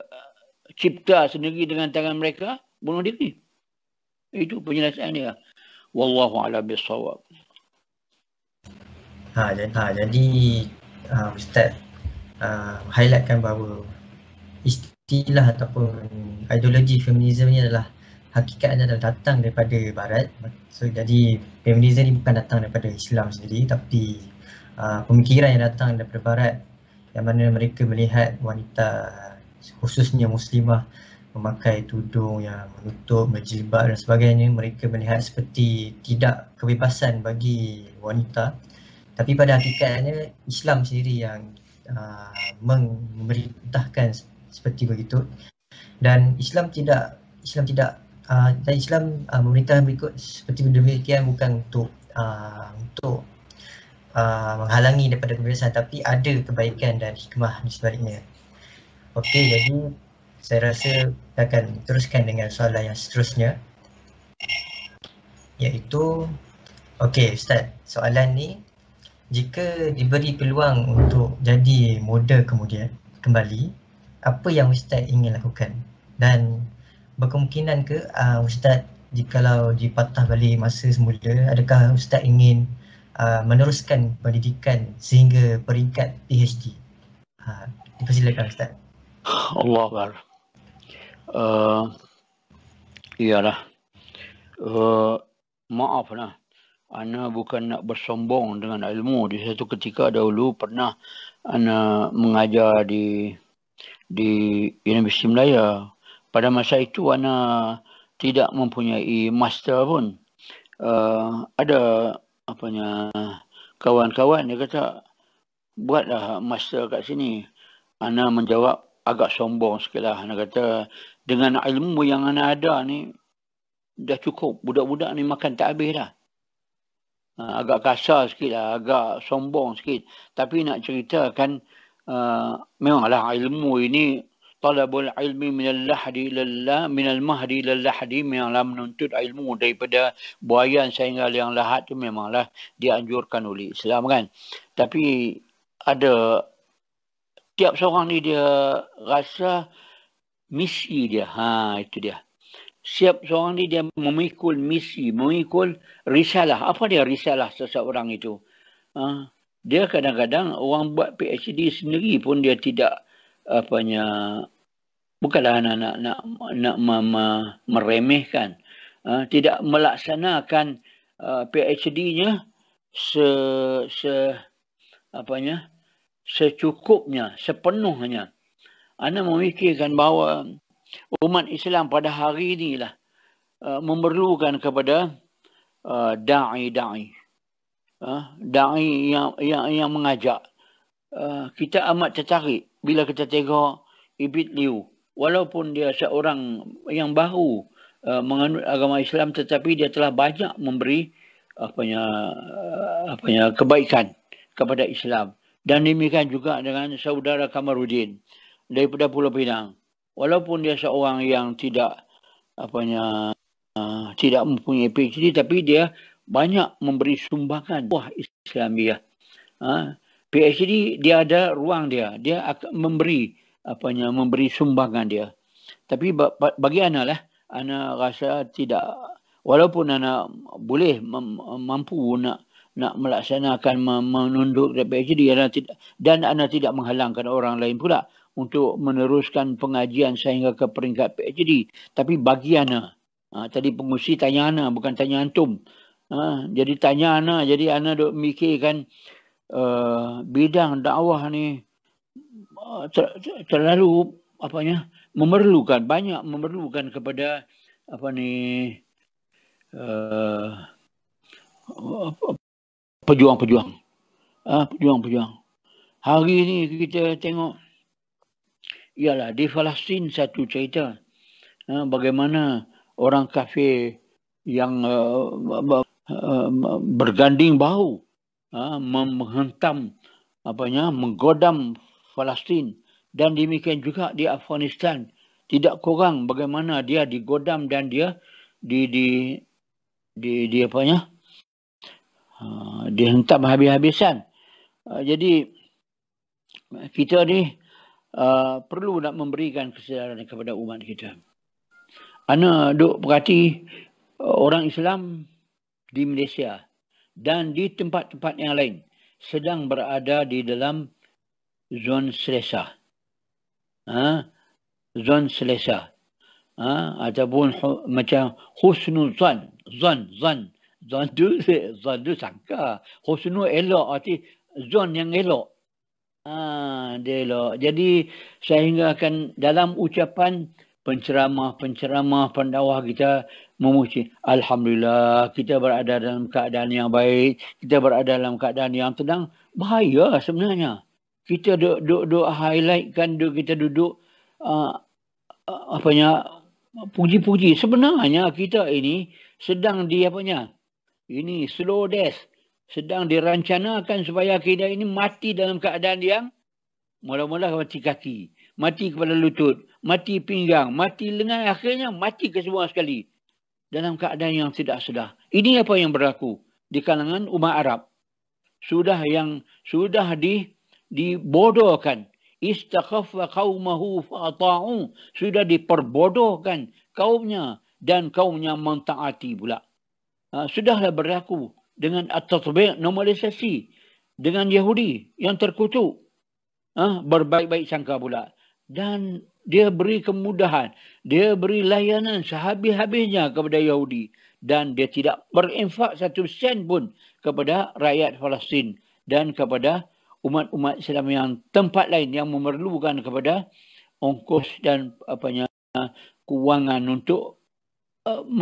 cipta sendiri dengan tangan mereka, bunuh diri. Itu penjelasannya. Wallahu a'lam bissawab. Jadi Ustaz highlightkan bahawa istilah ataupun ideologi feminisme ni adalah hakikatnya adalah datang daripada Barat. So jadi feminisme ni bukan datang daripada Islam sendiri, tapi pemikiran yang datang daripada Barat, yang mana mereka melihat wanita khususnya muslimah memakai tudung yang menutup, berjilbab dan sebagainya, mereka melihat seperti tidak kebebasan bagi wanita. Tapi pada hakikatnya Islam sendiri yang memerintahkan seperti begitu. Dan Islam memerintah berikut seperti demikian bukan untuk menghalangi daripada kebebasan, tapi ada kebaikan dan hikmah di sebaliknya. Okey, jadi saya rasa kita akan teruskan dengan soalan yang seterusnya, iaitu Ustaz, soalan ni, jika diberi peluang untuk jadi model kembali, apa yang Ustaz ingin lakukan? Dan berkemungkinan ke Ustaz, jikalau dipatah balik masa semula, adakah Ustaz ingin meneruskan pendidikan sehingga peringkat PhD? Dipersilakan Ustaz. Allah Akbar. Iyalah. Maaf lah. Ana bukan nak bersombong dengan ilmu. Di satu ketika dahulu pernah ana mengajar di Universiti Melaya. Pada masa itu ana tidak mempunyai master pun. Ada kawan-kawan dia kata buatlah master kat sini. Ana menjawab agak sombong sikit lah. Ana kata dengan ilmu yang ana ada ni dah cukup. Budak-budak ni makan tak habis dah. Agak kasar sikit lah. Agak sombong sikit. Tapi nak ceritakan memanglah ilmu ini talabul ilmi minal mahdi ilal lahdi, memanglah menuntut ilmu daripada buayan sehingga liang lahat tu memanglah dianjurkan oleh Islam kan. Tapi ada tiap seorang ni dia rasa misi dia. Itu dia. Setiap seorang ni dia memikul misi, memikul risalah. Apa dia risalah seseorang itu? Dia kadang-kadang orang buat PhD sendiri pun dia tidak bukanlah nak meremehkan, tidak melaksanakan PhD-nya secukupnya, sepenuhnya. Ana memikirkan bahawa umat Islam pada hari inilah memerlukan kepada da'i yang mengajak. Kita amat tertarik bila kita tengok Ibit Liu, walaupun dia seorang yang baru menganut agama Islam, tetapi dia telah banyak memberi kebaikan kepada Islam. Dan demikian juga dengan saudara Kamaruddin daripada Pulau Pinang. Walaupun dia seorang yang tidak mempunyai PhD, tapi dia banyak memberi sumbangan buah Islamiyah. PhD dia ada ruang dia akan memberi sumbangan dia. Tapi bagi ana lah, ana rasa tidak, walaupun ana boleh mampu nak melaksanakan menunduk PhD, dan ana tidak menghalangkan orang lain pula untuk meneruskan pengajian sehingga ke peringkat PhD. Tapi bagi ana, tadi pengusi tanya ana, bukan tanya antum. Jadi tanya ana, jadi ana duk mikirkan bidang dakwah ni terlalu memerlukan kepada pejuang-pejuang. Hari ni kita tengok, ialah di Palestin satu cerita bagaimana orang kafir yang berganding bahu menghentam menggodam Palestin, dan demikian juga di Afghanistan. Tidak kurang bagaimana dia digodam dan dia dihentam habis-habisan. Jadi kita ni perlu nak memberikan kesedaran kepada umat kita. Ana duk perhati orang Islam di Malaysia dan di tempat-tempat yang lain sedang berada di dalam zon selesa. Zon selesa. Ataupun macam husnul zon tu sangka. Husnul elok, arti zon yang elok. Dia elok. Jadi sehingga akan dalam ucapan penceramah pendakwah kita memuji, alhamdulillah kita berada dalam keadaan yang baik, kita berada dalam keadaan yang tenang. Bahaya sebenarnya. Kita duk highlightkan, kita duduk puji-puji. Sebenarnya kita ini sedang ini slow death, sedang dirancanakan supaya kita ini mati dalam keadaan yang mula-mula mati kaki, mati kepala lutut, mati pinggang, mati lengan, akhirnya mati kesemua sekali dalam keadaan yang tidak sedar. Ini apa yang berlaku di kalangan umat Arab. Sudah dibodohkan. Istakhaffa qaumahu fa'ata'u. Sudah diperbodohkan kaumnya dan kaumnya mentaati pula. Sudahlah berlaku dengan at-tatbiq, normalisasi dengan Yahudi yang terkutuk. Berbaik-baik sangka pula. Dan dia beri kemudahan, dia beri layanan sehabis-habisnya kepada Yahudi dan dia tidak berinfak satu sen pun kepada rakyat Palestin dan kepada umat-umat Islam yang tempat lain yang memerlukan kepada ongkos dan kewangan untuk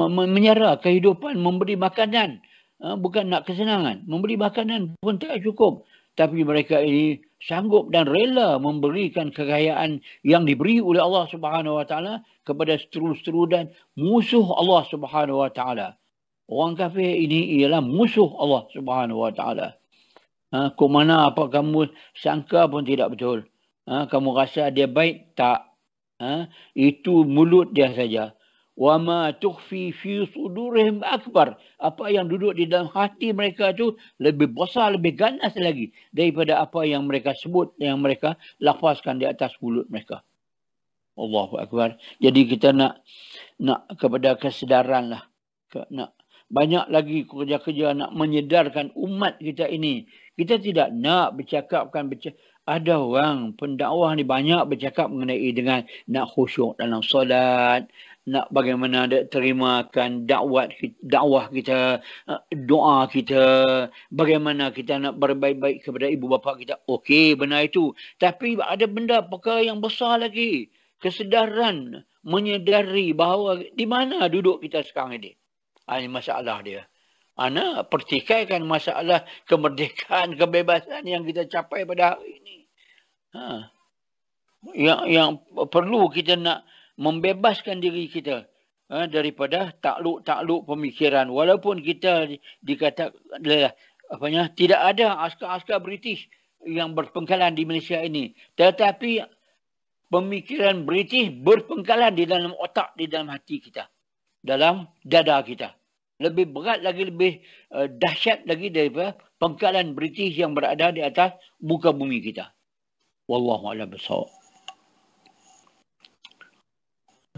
menyara kehidupan, memberi makanan. Bukan nak kesenangan. Memberi makanan pun tak cukup. Tapi mereka ini sanggup dan rela memberikan kekayaan yang diberi oleh Allah Subhanahu Wa Taala kepada seteru-seteru dan musuh Allah Subhanahu Wa Taala. Orang kafir ini ialah musuh Allah Subhanahu Wa Taala. Kau mana apa kamu sangka pun tidak betul. Kamu rasa dia baik? Tak. Itu mulut dia saja. Wa ma tukhfi fi sudurihim akbar. Apa yang duduk di dalam hati mereka tu lebih besar, lebih ganas lagi daripada apa yang mereka sebut, yang mereka lafazkan di atas mulut mereka. Allahu akbar. Jadi kita nak kepada kesedaran lah. Nak banyak lagi kerja-kerja nak menyedarkan umat kita ini. Kita tidak nak bercakapkan ada orang pendakwah ni banyak bercakap mengenai dengan nak khusyuk dalam solat, nak bagaimana terimakan dakwah kita, doa kita, bagaimana kita nak berbaik-baik kepada ibu bapa kita. Okey, benar itu. Tapi ada benda perkara yang besar lagi. Kesedaran, menyedari bahawa di mana duduk kita sekarang ini. Ini masalah dia. Ana pertikaikan masalah kemerdekaan, kebebasan yang kita capai pada hari ini. Yang perlu kita nak membebaskan diri kita daripada takluk pemikiran. Walaupun kita dikatakan tidak ada askar-askar British yang berpengkalan di Malaysia ini. Tetapi pemikiran British berpengkalan di dalam otak, di dalam hati kita. Dalam dada kita. Lebih berat lagi, lebih dahsyat lagi daripada pengkalan British yang berada di atas muka bumi kita. Wallahu a'lam bishawab.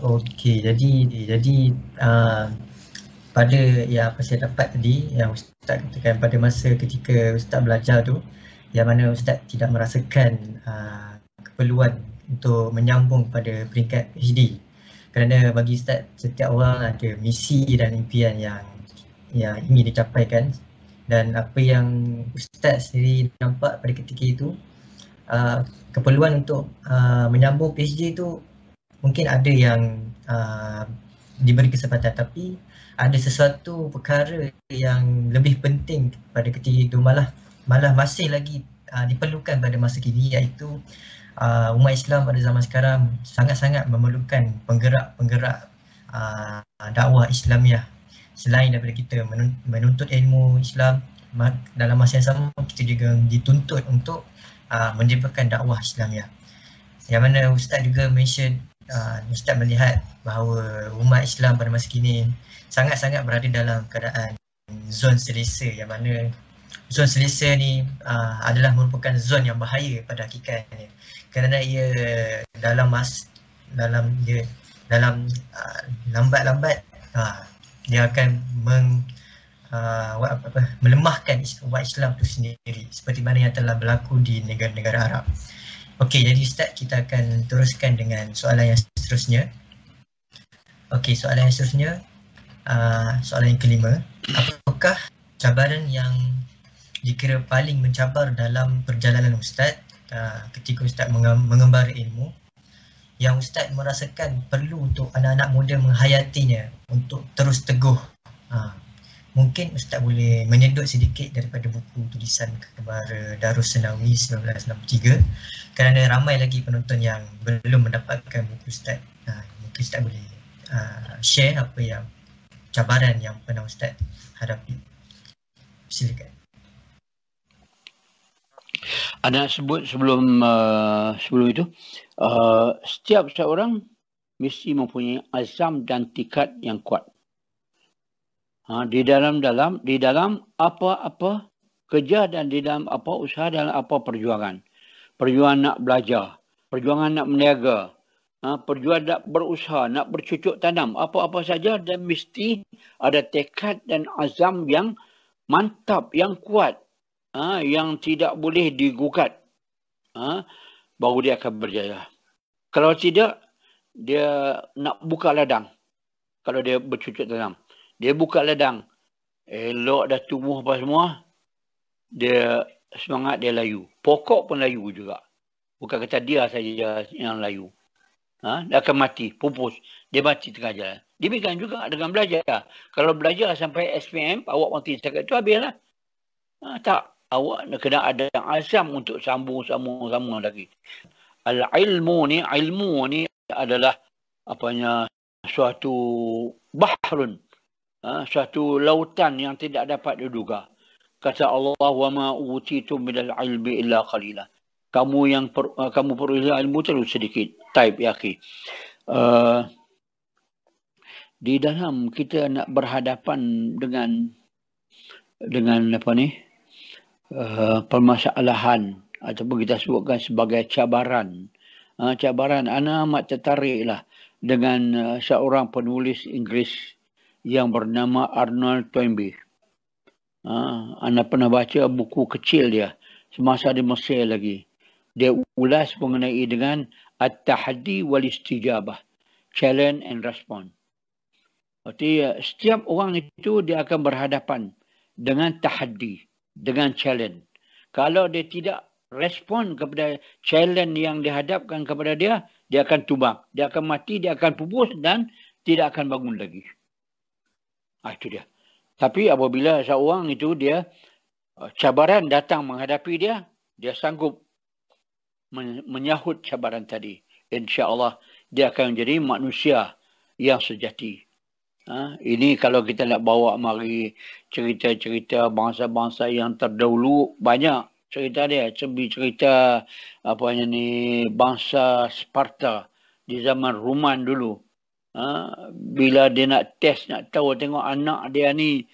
Okey, jadi pada yang apa saya dapat tadi, yang Ustaz katakan pada masa ketika Ustaz belajar tu, yang mana Ustaz tidak merasakan keperluan untuk menyambung pada peringkat PhD. Kerana bagi Ustaz, setiap orang ada misi dan impian yang ingin dicapaikan. Dan apa yang Ustaz sendiri nampak pada ketika itu, keperluan untuk menyambung PhD tu mungkin ada yang diberi kesempatan, tapi ada sesuatu perkara yang lebih penting pada ketika itu malah masih lagi diperlukan pada masa kini, iaitu umat Islam pada zaman sekarang sangat-sangat memerlukan penggerak dakwah Islamiah. Selain daripada kita menuntut ilmu Islam, dalam masa yang sama kita juga dituntut untuk menyebarkan dakwah Islamiah. Yang mana Ustaz juga mention, Ustaz melihat bahawa umat Islam pada masa kini sangat-sangat berada dalam keadaan zon selesa, yang mana zon selesa ni adalah merupakan zon yang bahaya pada hakikatnya, kerana ia dalam lambat-lambat dia akan melemahkan umat Islam itu sendiri, seperti mana yang telah berlaku di negara-negara Arab. Okey, jadi Ustaz, kita akan teruskan dengan soalan yang seterusnya. Okey, soalan yang seterusnya, soalan yang kelima. Apakah cabaran yang dikira paling mencabar dalam perjalanan Ustaz ketika Ustaz mengembara ilmu, yang Ustaz merasakan perlu untuk anak-anak muda menghayatinya untuk terus teguh? Mungkin Ustaz boleh menyedut sedikit daripada buku tulisan Kembara Darus Senawi 1963, kerana ramai lagi penonton yang belum mendapatkan buku Ustaz. Mungkin Ustaz boleh share apa yang cabaran yang pernah Ustaz hadapi. Silakan. Anak sebut sebelum itu, setiap seorang mesti mempunyai azam dan tekad yang kuat. Di dalam apa-apa kerja dan di dalam apa usaha, dalam apa perjuangan. Perjuangan nak belajar, perjuangan nak meniaga, perjuangan nak berusaha, nak bercucuk tanam, apa-apa saja, dan mesti ada tekad dan azam yang mantap, yang kuat, yang tidak boleh digugat, baru dia akan berjaya. Kalau tidak, dia nak buka ladang. Kalau dia bercucuk tanam, dia buka ladang, elok dah tumbuh apa semua, dia semangat, dia layu. Pokok pun layu juga. Bukan kata dia saja yang layu. Dia akan mati, pupus. Dia mati tengah jalan. Demikian juga dengan belajar. Kalau belajar sampai SPM, awak mati setakat itu, habislah. Tak. Awak kena ada azam untuk sambung lagi. Ilmu ni adalah suatu bahrun. Suatu lautan yang tidak dapat diduga. Kata Allah, wa ma utitum minal ilmi illa qalila. Kamu perlu ilmu terlalu sedikit. Taib ya akhi. Di dalam kita nak berhadapan dengan permasalahan ataupun kita sebutkan sebagai cabaran. Cabaran, ana amat tertariklah dengan seorang penulis Inggeris yang bernama Arnold Toynbee. Ana pernah baca buku kecil dia semasa di Mesir lagi. Dia ulas mengenai dengan at-tahaddi wal istijabah, challenge and response. Arti setiap orang itu dia akan berhadapan dengan tahaddi, dengan challenge. Kalau dia tidak respon kepada challenge yang dihadapkan kepada dia, dia akan tumbang, dia akan mati, dia akan pupus dan tidak akan bangun lagi. Itu dia. Tapi apabila seorang itu dia cabaran datang menghadapi dia, dia sanggup menyahut cabaran tadi. InsyaAllah dia akan menjadi manusia yang sejati. Ini kalau kita nak bawa mari cerita-cerita bangsa-bangsa yang terdahulu, banyak cerita dia. Cerita bangsa Sparta di zaman Roman dulu. Bila dia nak test, nak tahu tengok anak dia ni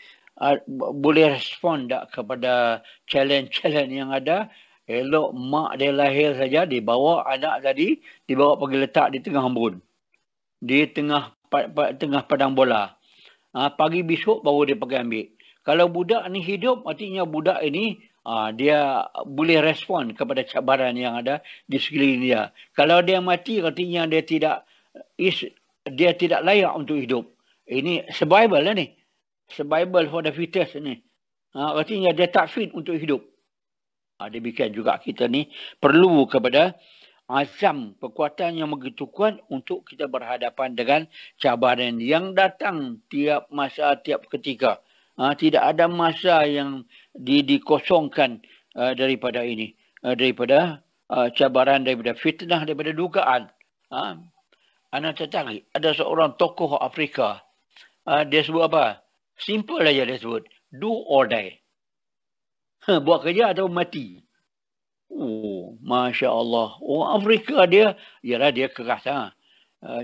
boleh respon tak kepada challenge-challenge yang ada. Elok mak dia lahir saja, dibawa anak tadi, dibawa pergi letak di tengah embun. Di tengah padang bola. Pagi besok baru dia pergi ambil. Kalau budak ni hidup, artinya budak ini dia boleh respon kepada cabaran yang ada di sekeliling dia. Kalau dia mati, artinya dia tidak layak untuk hidup. Ini survival lah ni. Survival for the fittest ni. Artinya dia tak fit untuk hidup. Demikian juga kita ni perlu kepada azam, kekuatan yang begitu kuat untuk kita berhadapan dengan cabaran yang datang tiap masa, tiap ketika. Tidak ada masa yang dikosongkan daripada ini. Daripada cabaran, daripada fitnah, daripada dugaan. Ana tertarik. Ada seorang tokoh Afrika. Dia sebut apa? Simple aja dia sebut. Do or die. Buat kerja atau mati. Masya Allah. Orang Afrika dia, ialah dia keras.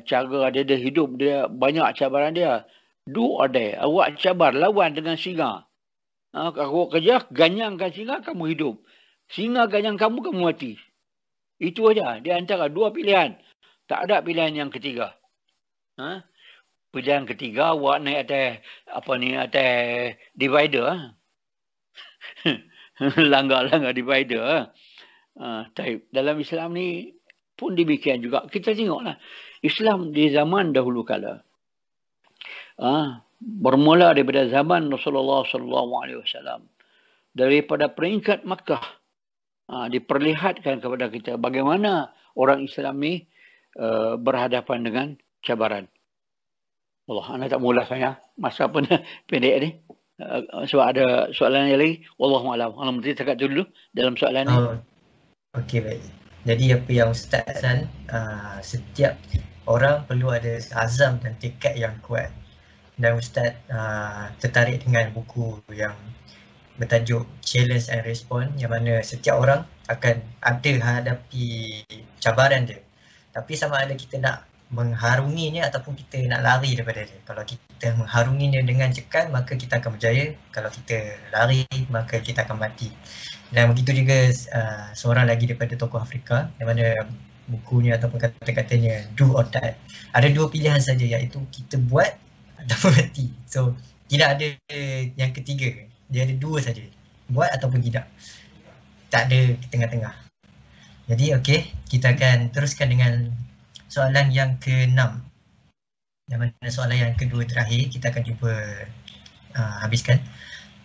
Cara dia hidup, dia banyak cabaran dia. Do or die. Awak cabar, lawan dengan singa. Kalau kerja, ganyangkan singa, kamu hidup. Singa ganyang kamu, kamu mati. Itu aja. Di antara dua pilihan. Tak ada pilihan yang ketiga. Pilihan ketiga, awak naik atas divider. Langgar-langgar divider. Dalam Islam ni pun demikian juga. Kita tengoklah. Islam di zaman dahulu kala. Bermula daripada zaman Rasulullah SAW. Daripada peringkat Makkah. Diperlihatkan kepada kita bagaimana orang Islam ni berhadapan dengan cabaran. Allah, anda tak mula saya. Masa pun pendek ni. Sebab ada soalan yang lagi. Wallahualam. Alam nanti cakap dulu dalam soalan ni. Okey, baik. Jadi apa yang Ustaz Hasan, setiap orang perlu ada azam dan tekad yang kuat. Dan Ustaz tertarik dengan buku yang bertajuk Challenge and Response, yang mana setiap orang akan ada hadapi cabaran dia. Tapi sama ada kita nak mengharunginya ataupun kita nak lari daripada dia. Kalau kita mengharunginya dengan cekal, maka kita akan berjaya. Kalau kita lari, maka kita akan mati. Dan begitu juga seorang lagi daripada tokoh Afrika, yang mana bukunya ataupun kata-katanya do or die. Ada dua pilihan saja, iaitu kita buat ataupun mati. So tidak ada yang ketiga. Dia ada dua saja, buat ataupun tidak. Tak ada tengah-tengah. Jadi okey, kita akan teruskan dengan soalan yang ke-6. Yang mana soalan yang kedua terakhir kita akan cuba habiskan.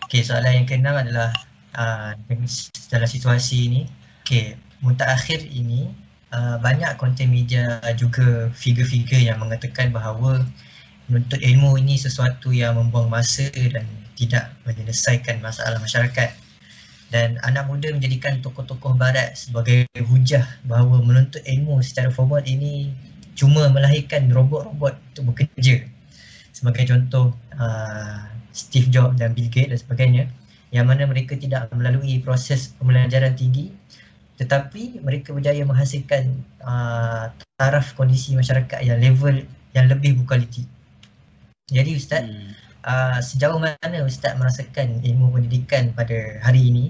Okey, soalan yang ke-6 adalah dalam situasi ini, okey, mutakhir ini banyak konten media juga figure-figure yang mengatakan bahawa menuntut ilmu ini sesuatu yang membuang masa dan tidak menyelesaikan masalah masyarakat. Dan anak muda menjadikan tokoh-tokoh barat sebagai hujah bahawa menuntut ilmu secara formal ini cuma melahirkan robot-robot untuk bekerja. Sebagai contoh Steve Jobs dan Bill Gates dan sebagainya, yang mana mereka tidak melalui proses pembelajaran tinggi tetapi mereka berjaya menghasilkan taraf kondisi masyarakat yang level yang lebih berkualiti. Jadi Ustaz, sejauh mana Ustaz merasakan ilmu pendidikan pada hari ini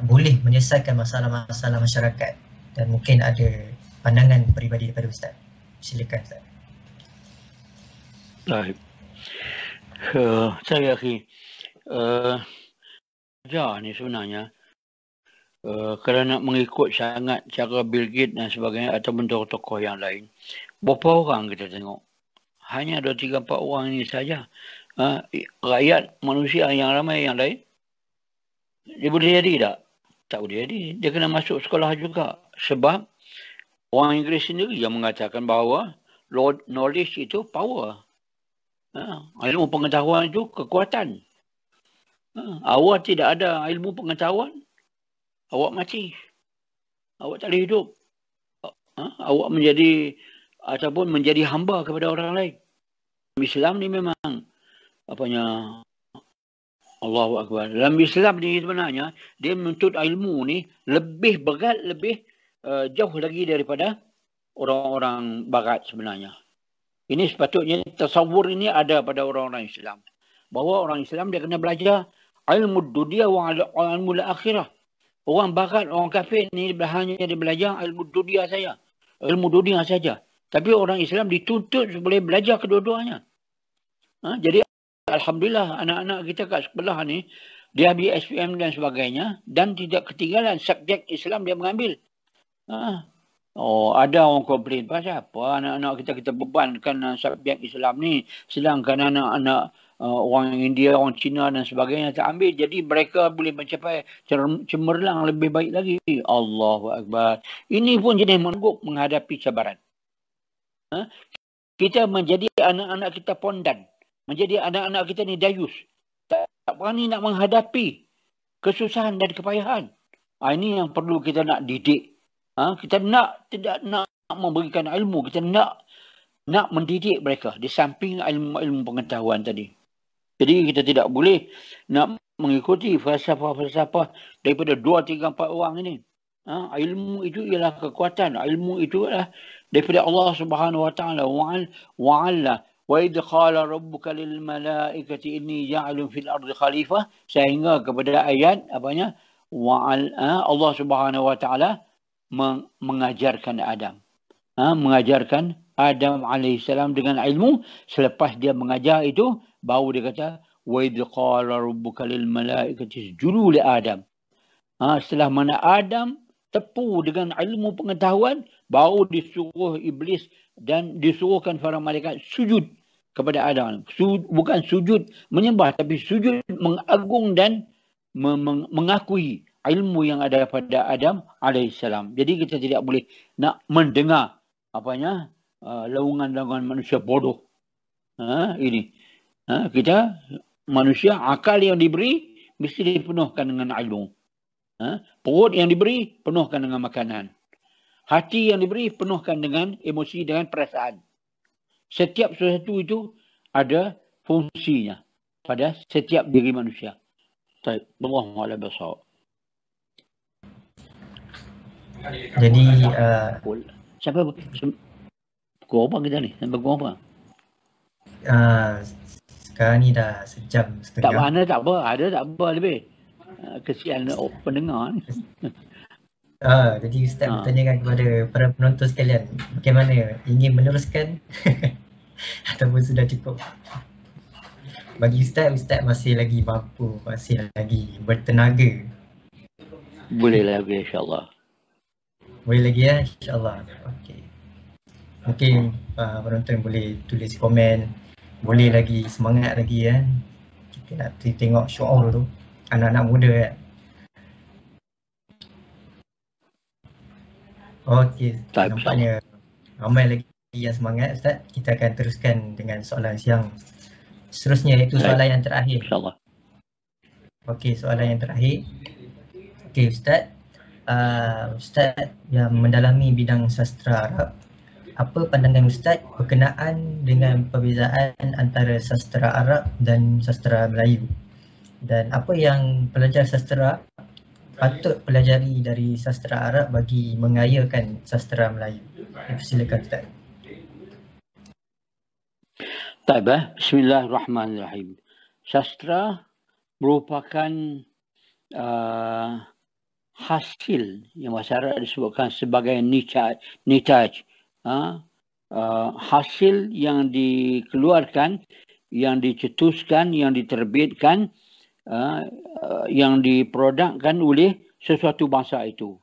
boleh menyelesaikan masalah-masalah masyarakat, dan mungkin ada pandangan peribadi daripada Ustaz. Silakan Ustaz. Baik. Saya akhi, ni sebenarnya kalau nak mengikut sangat cara Bill Gates dan sebagainya ataupun tokoh-tokoh yang lain, berapa orang kita tengok? Hanya 2, 3, 4 orang ini saja. Rakyat, manusia yang ramai yang lain, dia boleh jadi tak? Tak boleh jadi. Dia kena masuk sekolah juga. Sebab orang Inggeris sendiri yang mengatakan bahawa knowledge itu power. Ilmu pengetahuan itu kekuatan. Awak tidak ada ilmu pengetahuan, awak mati. Awak tak boleh hidup. Awak menjadi ataupun menjadi hamba kepada orang lain. Islam ni memang Allahu Akbar. Dalam Islam ni sebenarnya dia menuntut ilmu ni lebih berat, lebih jauh lagi daripada orang-orang barat sebenarnya. Ini sepatutnya tasawur ini ada pada orang-orang Islam. Bahawa orang Islam dia kena belajar ilmu dunia wa ilmu akhirah. Orang barat, orang kafir ni hanya dia belajar ilmu dunia saja. Ilmu dunia saja. Tapi orang Islam dituntut boleh belajar kedua-duanya. Jadi alhamdulillah anak-anak kita kat sekolah ni dia ambil SPM dan sebagainya dan tidak ketinggalan subjek Islam dia mengambil. Ada orang komplain pasal apa anak-anak kita bebankan subjek Islam ni, sedangkan anak-anak orang India, orang Cina dan sebagainya tak ambil. Jadi mereka boleh mencapai cemerlang lebih baik lagi. Allahu Akbar. Ini pun jenis mengangguk menghadapi cabaran. Kita menjadi anak-anak kita pondan. Menjadi anak-anak kita ni dayus. Tak berani nak menghadapi kesusahan dan kepayahan. Ini yang perlu kita nak didik. Kita tidak nak memberikan ilmu. Kita nak mendidik mereka. Di samping ilmu pengetahuan tadi. Jadi kita tidak boleh nak mengikuti falsafah-falsafah daripada 2, 3, 4 orang ini. Ilmu itu ialah kekuatan. Ilmu itu adalah daripada Allah Subhanahu Wa Taala. Wa'alla wa idh qala rabbuka lil malaikati inni ja'ilun fil ardi khalifah, sehingga kepada ayat Allah Subhanahu Wa Taala mengajarkan Adam. Mengajarkan Adam alaihissalam dengan ilmu. Selepas dia mengajar itu baru dia kata wa idh qala rabbuka lil malaikati isjudu li Adam. Setelah mana Adam tepu dengan ilmu pengetahuan, baru disuruh iblis dan disuruhkan para malaikat sujud kepada Adam. Bukan sujud menyembah, tapi sujud mengagung dan mengakui ilmu yang ada pada Adam alaihissalam. Jadi kita tidak boleh nak mendengar laungan-laungan manusia bodoh. Ini. Kita manusia, akal yang diberi mesti dipenuhkan dengan ilmu. Perut yang diberi penuhkan dengan makanan. Hati yang diberi penuhkan dengan emosi, dengan perasaan. Setiap sesuatu itu ada fungsinya pada setiap diri manusia. Baik, wallahu a'lam bissawab. Jadi siapa pukul apa kita ni? Sampai pukul apa? Sekarang ni dah sejam setengah. Tak mana tak apa, ada tak apa lebih. Kesian pendengar ni. Jadi Ustaz bertanyakan kepada para penonton sekalian, bagaimana, ingin meneruskan ataupun sudah cukup? Bagi Ustaz masih lagi mampu, masih lagi bertenaga. Boleh lagi insya-Allah. Boleh lagi ya, insya-Allah. Okey. Mungkin penonton boleh tulis komen, boleh lagi semangat lagi kan. Kita nak tengok shu'ur tu, anak-anak muda kan. Okey, Baik, nampaknya ramai lagi yang semangat Ustaz. Kita akan teruskan dengan soalan siang seterusnya, iaitu soalan yang terakhir. InsyaAllah. Okey, soalan yang terakhir. Okey Ustaz, Ustaz yang mendalami bidang sastra Arab, apa pandangan Ustaz berkenaan dengan perbezaan antara sastra Arab dan sastra Melayu? Dan apa yang pelajar sastra patut pelajari dari sastra Arab bagi mengayakan sastra Melayu? Silakan Ustaz. Baik, Bismillahirrahmanirrahim. Sastra merupakan hasil yang bahasa Arab disebutkan sebagai nitaj. Hasil yang dikeluarkan, yang dicetuskan, yang diterbitkan, yang diprodukkan oleh sesuatu bangsa itu.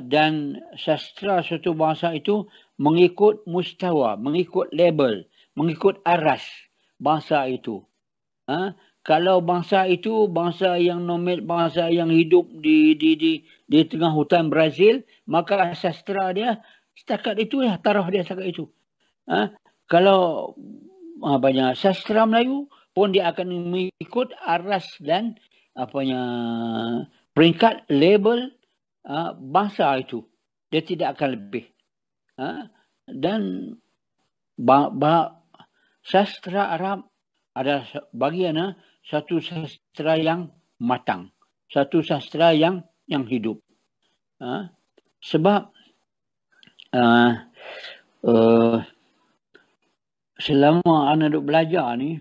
Dan sastra suatu bangsa itu mengikut mustawa, mengikut label, mengikut aras bangsa itu. Kalau bangsa itu bangsa yang nomad, bangsa yang hidup di tengah hutan Brazil, maka sastra dia setakat itu ya, taraf dia setakat itu. Kalau sastra Melayu pun dia akan mengikut aras dan peringkat label bangsa itu. Dia tidak akan lebih. Dan sastra Arab adalah bagi ana satu sastra yang matang, satu sastra yang hidup. Sebab selama ana duk belajar ni,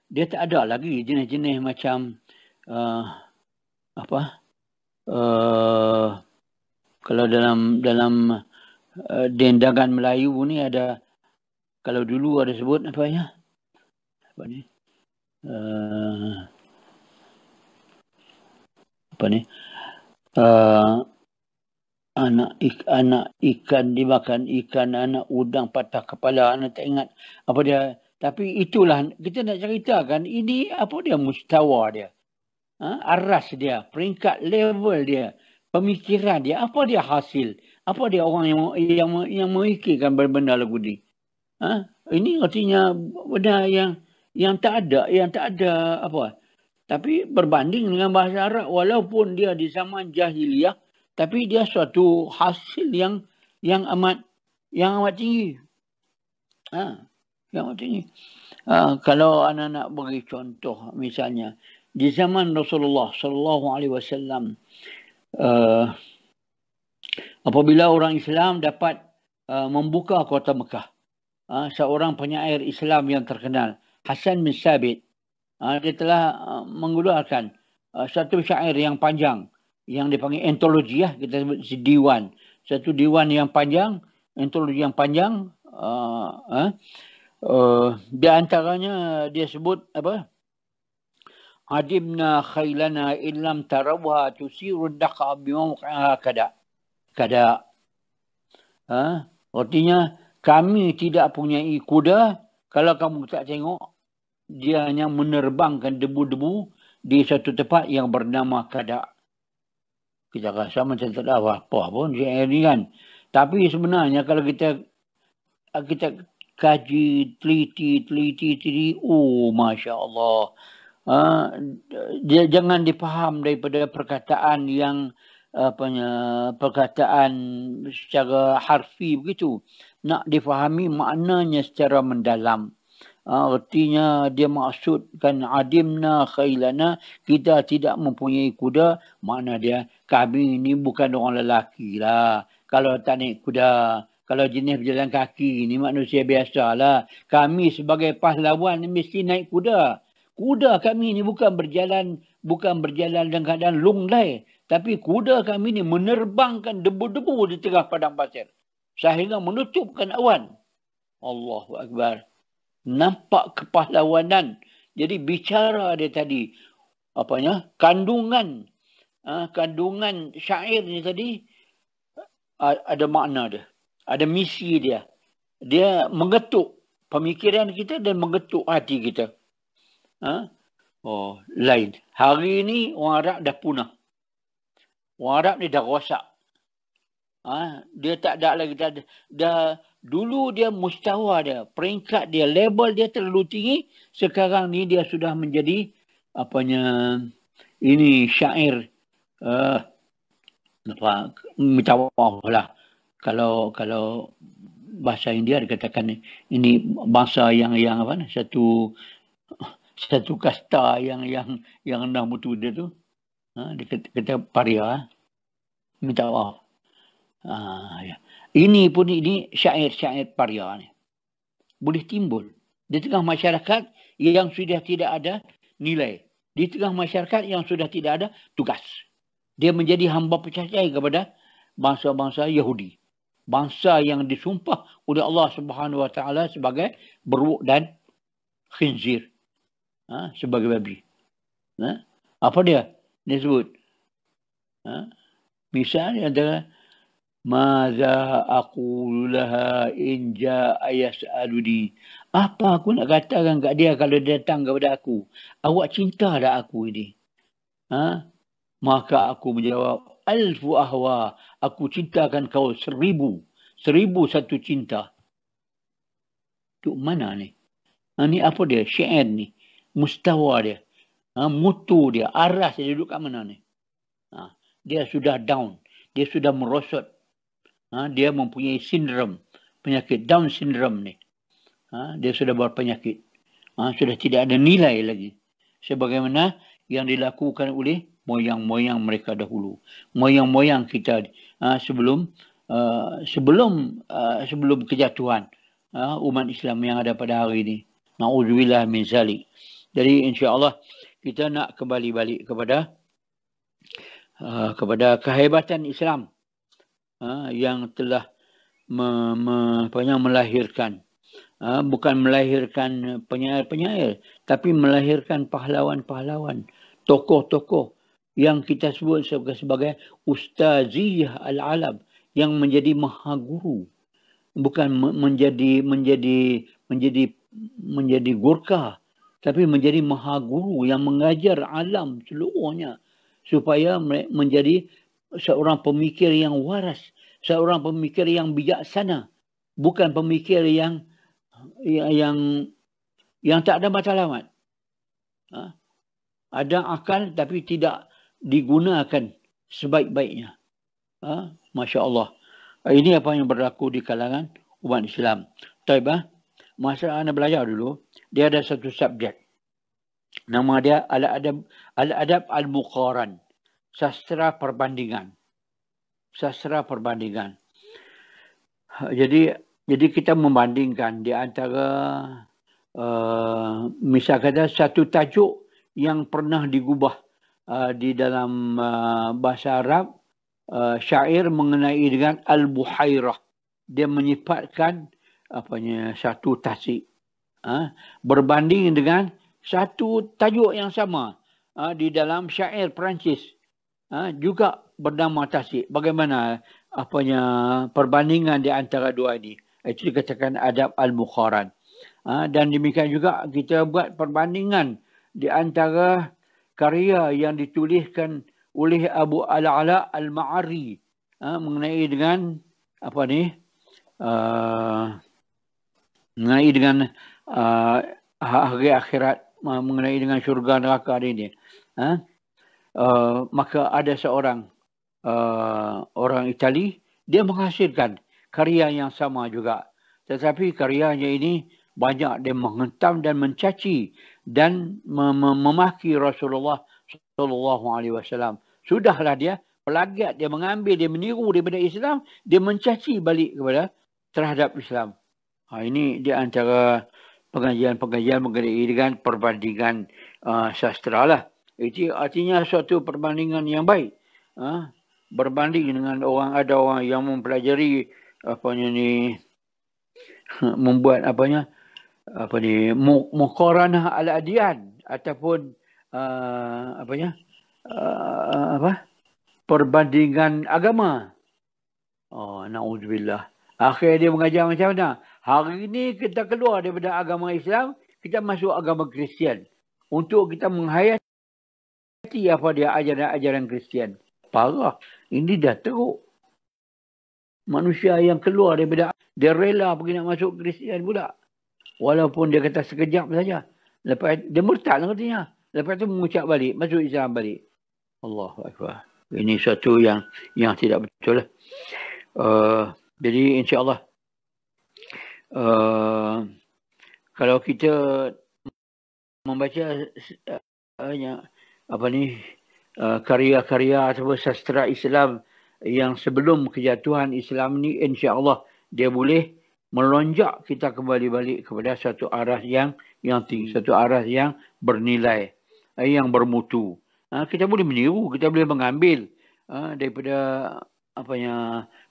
dia tak ada lagi jenis-jenis macam kalau dalam dendangan Melayu ni ada, kalau dulu ada sebut anak ikan dimakan ikan, anak udang patah kepala, anak tak ingat apa dia. Tapi itulah kita nak ceritakan, ini apa dia mustawa dia, aras dia, peringkat level dia, pemikiran dia, apa dia hasil, apa dia orang yang memikirkan benda lagu ni. Ini artinya benda yang tak ada apa. Tapi berbanding dengan bahasa Arab, walaupun dia di zaman jahiliyah, tapi dia suatu hasil yang amat tinggi. Yang amat tinggi. Kalau anak nak bagi contoh, misalnya di zaman Rasulullah SAW, apabila orang Islam dapat membuka kota Mekah, seorang penyair Islam yang terkenal, Hasan bin Sabit, dia telah mengeluarkan satu syair yang panjang yang dipanggil antologi, kita sebut diwan. Satu diwan yang panjang, antologi yang panjang. Di antaranya dia sebut apa? Adibna khailana illam tarawha tusiru daqa bimawqiha kada. Artinya kami tidak punyai kuda, kalau kamu tak tengok dia hanya menerbangkan debu-debu di satu tempat yang bernama Kada. Kita rasa macam tak ada apa pun syair ni kan. Tapi sebenarnya kalau kita kaji, teliti, oh Masya Allah. Dia jangan dipaham daripada perkataan yang perkataan secara harfi begitu. Nak difahami maknanya secara mendalam. Artinya dia maksudkan adimna khailana, kita tidak mempunyai kuda, makna dia kami ni bukan orang lelaki lah. Kalau tak naik kuda, kalau jenis berjalan kaki ni manusia biasa lah. Kami sebagai pahlawan ni mesti naik kuda. Kuda kami ni bukan berjalan dalam keadaan lunglai, tapi kuda kami ni menerbangkan debu-debu di tengah padang pasir sehingga menutupkan awan. Allahu Akbar. Nampak kepahlawanan. Jadi bicara dia tadi, kandungan syair ni tadi ada makna dia, ada misi dia. Dia mengetuk pemikiran kita dan mengetuk hati kita. Lain. Hari ini orang Arab dah punah. Orang Arab ni dah rosak. Dia tak ada lagi. Dulu dia mustawa dia, peringkat dia, level dia terlalu tinggi. Sekarang ni dia sudah menjadi ini syair minta maaf lah. Kalau bahasa India dikatakan ini bangsa yang satu kasta yang rendah mutu dia tu. Dia kata paria. Minta maaf. Ya. Ini syair-syair paria ni. Boleh timbul di tengah masyarakat yang sudah tidak ada nilai. Di tengah masyarakat yang sudah tidak ada tugas. Dia menjadi hamba percaya kepada bangsa-bangsa Yahudi. Bangsa yang disumpah oleh Allah Subhanahu Wa Taala sebagai beruk dan khinzir. Sebagai babi. Apa dia? Dia sebut. Misalnya adalah Maza aqulu laha in jaa yas'aluni. Apa aku nak katakan kat dia kalau dia datang kepada aku? Awak cinta tak aku ini? Maka aku menjawab, alfu ahwa. Aku cintakan kau 1000. 1001 cinta. Tu mana ni? Ni apa dia? Syair ni. Mustawa dia. Mutu dia. Aras dia duduk kat mana ni? Dia sudah down. Dia sudah merosot. Dia mempunyai sindrom. Penyakit Down syndrome ni. Dia sudah berpenyakit. Sudah tidak ada nilai lagi. Sebagaimana yang dilakukan oleh moyang-moyang mereka dahulu. Moyang-moyang kita sebelum kejatuhan umat Islam yang ada pada hari ini. Na'udzubillah min zalik. Jadi insya-Allah kita nak kembali balik kepada kehebatan Islam yang telah melahirkan bukan melahirkan penyair-penyair tapi melahirkan pahlawan-pahlawan, tokoh-tokoh yang kita sebut sebagai ustaziyah al-alam, yang menjadi mahaguru, bukan menjadi gurkha, tapi menjadi mahaguru yang mengajar alam seluruhnya supaya menjadi seorang pemikir yang waras, seorang pemikir yang bijaksana, bukan pemikir yang tak ada matlamat. Ada akal tapi tidak digunakan sebaik-baiknya. Masya Allah. Ini apa yang berlaku di kalangan umat Islam. Taibah, masa anda belajar dulu, dia ada satu subjek. Nama dia Al-Adab Al-Muqaran. Sastra perbandingan. Sastra perbandingan. Jadi kita membandingkan di antara misal kata satu tajuk yang pernah digubah di dalam bahasa Arab, syair mengenai dengan Al-Buhairah. Dia menyifatkan satu tasik. Berbanding dengan satu tajuk yang sama di dalam syair Perancis. Juga bernama tasik. Bagaimana perbandingan di antara dua ini? Itu dikatakan adab al-muqaran. Dan demikian juga kita buat perbandingan di antara karya yang dituliskan oleh Abu Al-Ala Al-Ma'ari mengenai dengan mengenai dengan hari akhirat, mengenai dengan syurga neraka ini. Maka ada seorang orang Itali, dia menghasilkan karya yang sama juga. Tetapi karyanya ini banyak dia menghentam dan mencaci dan memaki Rasulullah SAW. Sudahlah dia pelagiat, dia mengambil, dia meniru daripada Islam, dia mencaci balik terhadap Islam. Ini di antara pengajian-pengajian mengenai dengan perbandingan sastra lah. Itu artinya suatu perbandingan yang baik. Berbanding dengan ada orang yang mempelajari membuat muqaranah al-adyan ataupun perbandingan agama. Na'udzubillah. Akhirnya dia mengajar macam mana? Hari ini kita keluar daripada agama Islam, kita masuk agama Kristian. Untuk kita menghayati apa dia ajaran-ajaran Kristian. Parah. Ini dah teruk. Manusia yang keluar daripada, dia rela pergi nak masuk Kristian pula. Walaupun dia kata sekejap saja. Lepas dia murtad katanya. Lepas tu mengucap balik, masuk Islam balik. Allahu Akbar. Ini satu yang tidak betul lah. Jadi insya-Allah kalau kita membaca karya-karya atau sastra Islam yang sebelum kejatuhan Islam ni, insya-Allah dia boleh melonjak kita kembali balik kepada satu arah yang tinggi, satu arah yang bernilai, yang bermutu. Kita boleh meniru, kita boleh mengambil daripada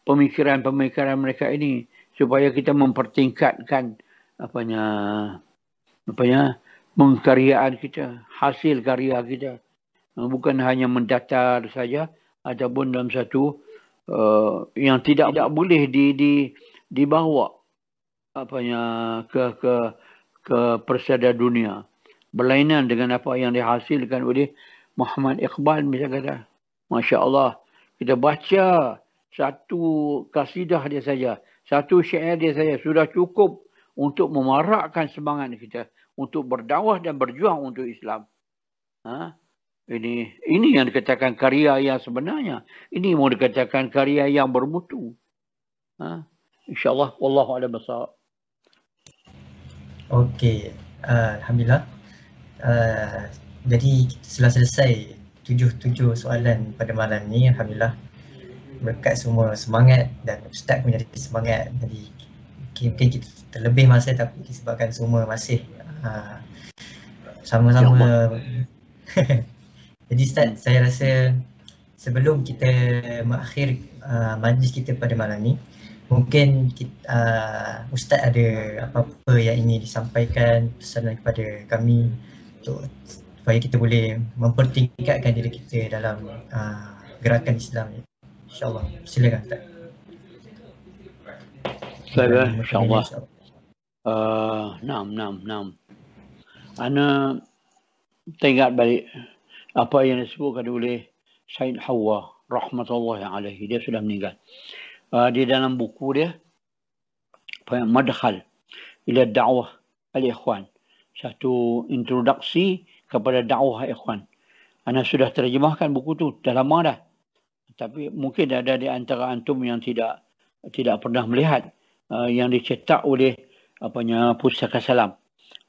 pemikiran-pemikiran mereka ini supaya kita mempertingkatkan pengkaryaan kita, hasil karya kita. Bukan hanya mendatar saja ataupun dalam satu yang tidak boleh dibawa ke persada dunia. Berlainan dengan apa yang dihasilkan oleh Muhammad Iqbal misalnya kata. Masya Allah, kita baca satu kasidah dia saja, satu syair dia saja sudah cukup untuk memarakkan semangat kita untuk berdakwah dan berjuang untuk Islam. Ini yang dikatakan karya yang sebenarnya. Ini mau dikatakan karya yang bermutu. InsyaAllah. Wallahu a'lam bishawab. Okey. Alhamdulillah. Jadi setelah selesai 7 soalan pada malam ni, alhamdulillah berkat semua semangat dan Ustaz pun jadi semangat. Jadi mungkin kita terlebih masa tapi disebabkan semua masih sama-sama. Jadi Ustaz, saya rasa sebelum kita mengakhir majlis kita pada malam ni, mungkin Ustaz ada apa-apa yang ingin disampaikan, pesanan kepada kami untuk supaya kita boleh mempertingkatkan diri kita dalam gerakan Islam ni. InsyaAllah. Silakan Ustaz. Baiklah, insyaAllah. Naam. Ana teringat balik apa yang disebutkan oleh Said Hawa rahmatullahi alaihi. Dia sudah meninggal. Di dalam buku dia Madkhal ila Da'wah al-Ikhwan, satu introduksi kepada dakwah ikhwan. Ana sudah terjemahkan buku tu dah lama dah. Tapi mungkin ada di antara antum yang tidak pernah melihat yang dicetak oleh Pustaka Salam.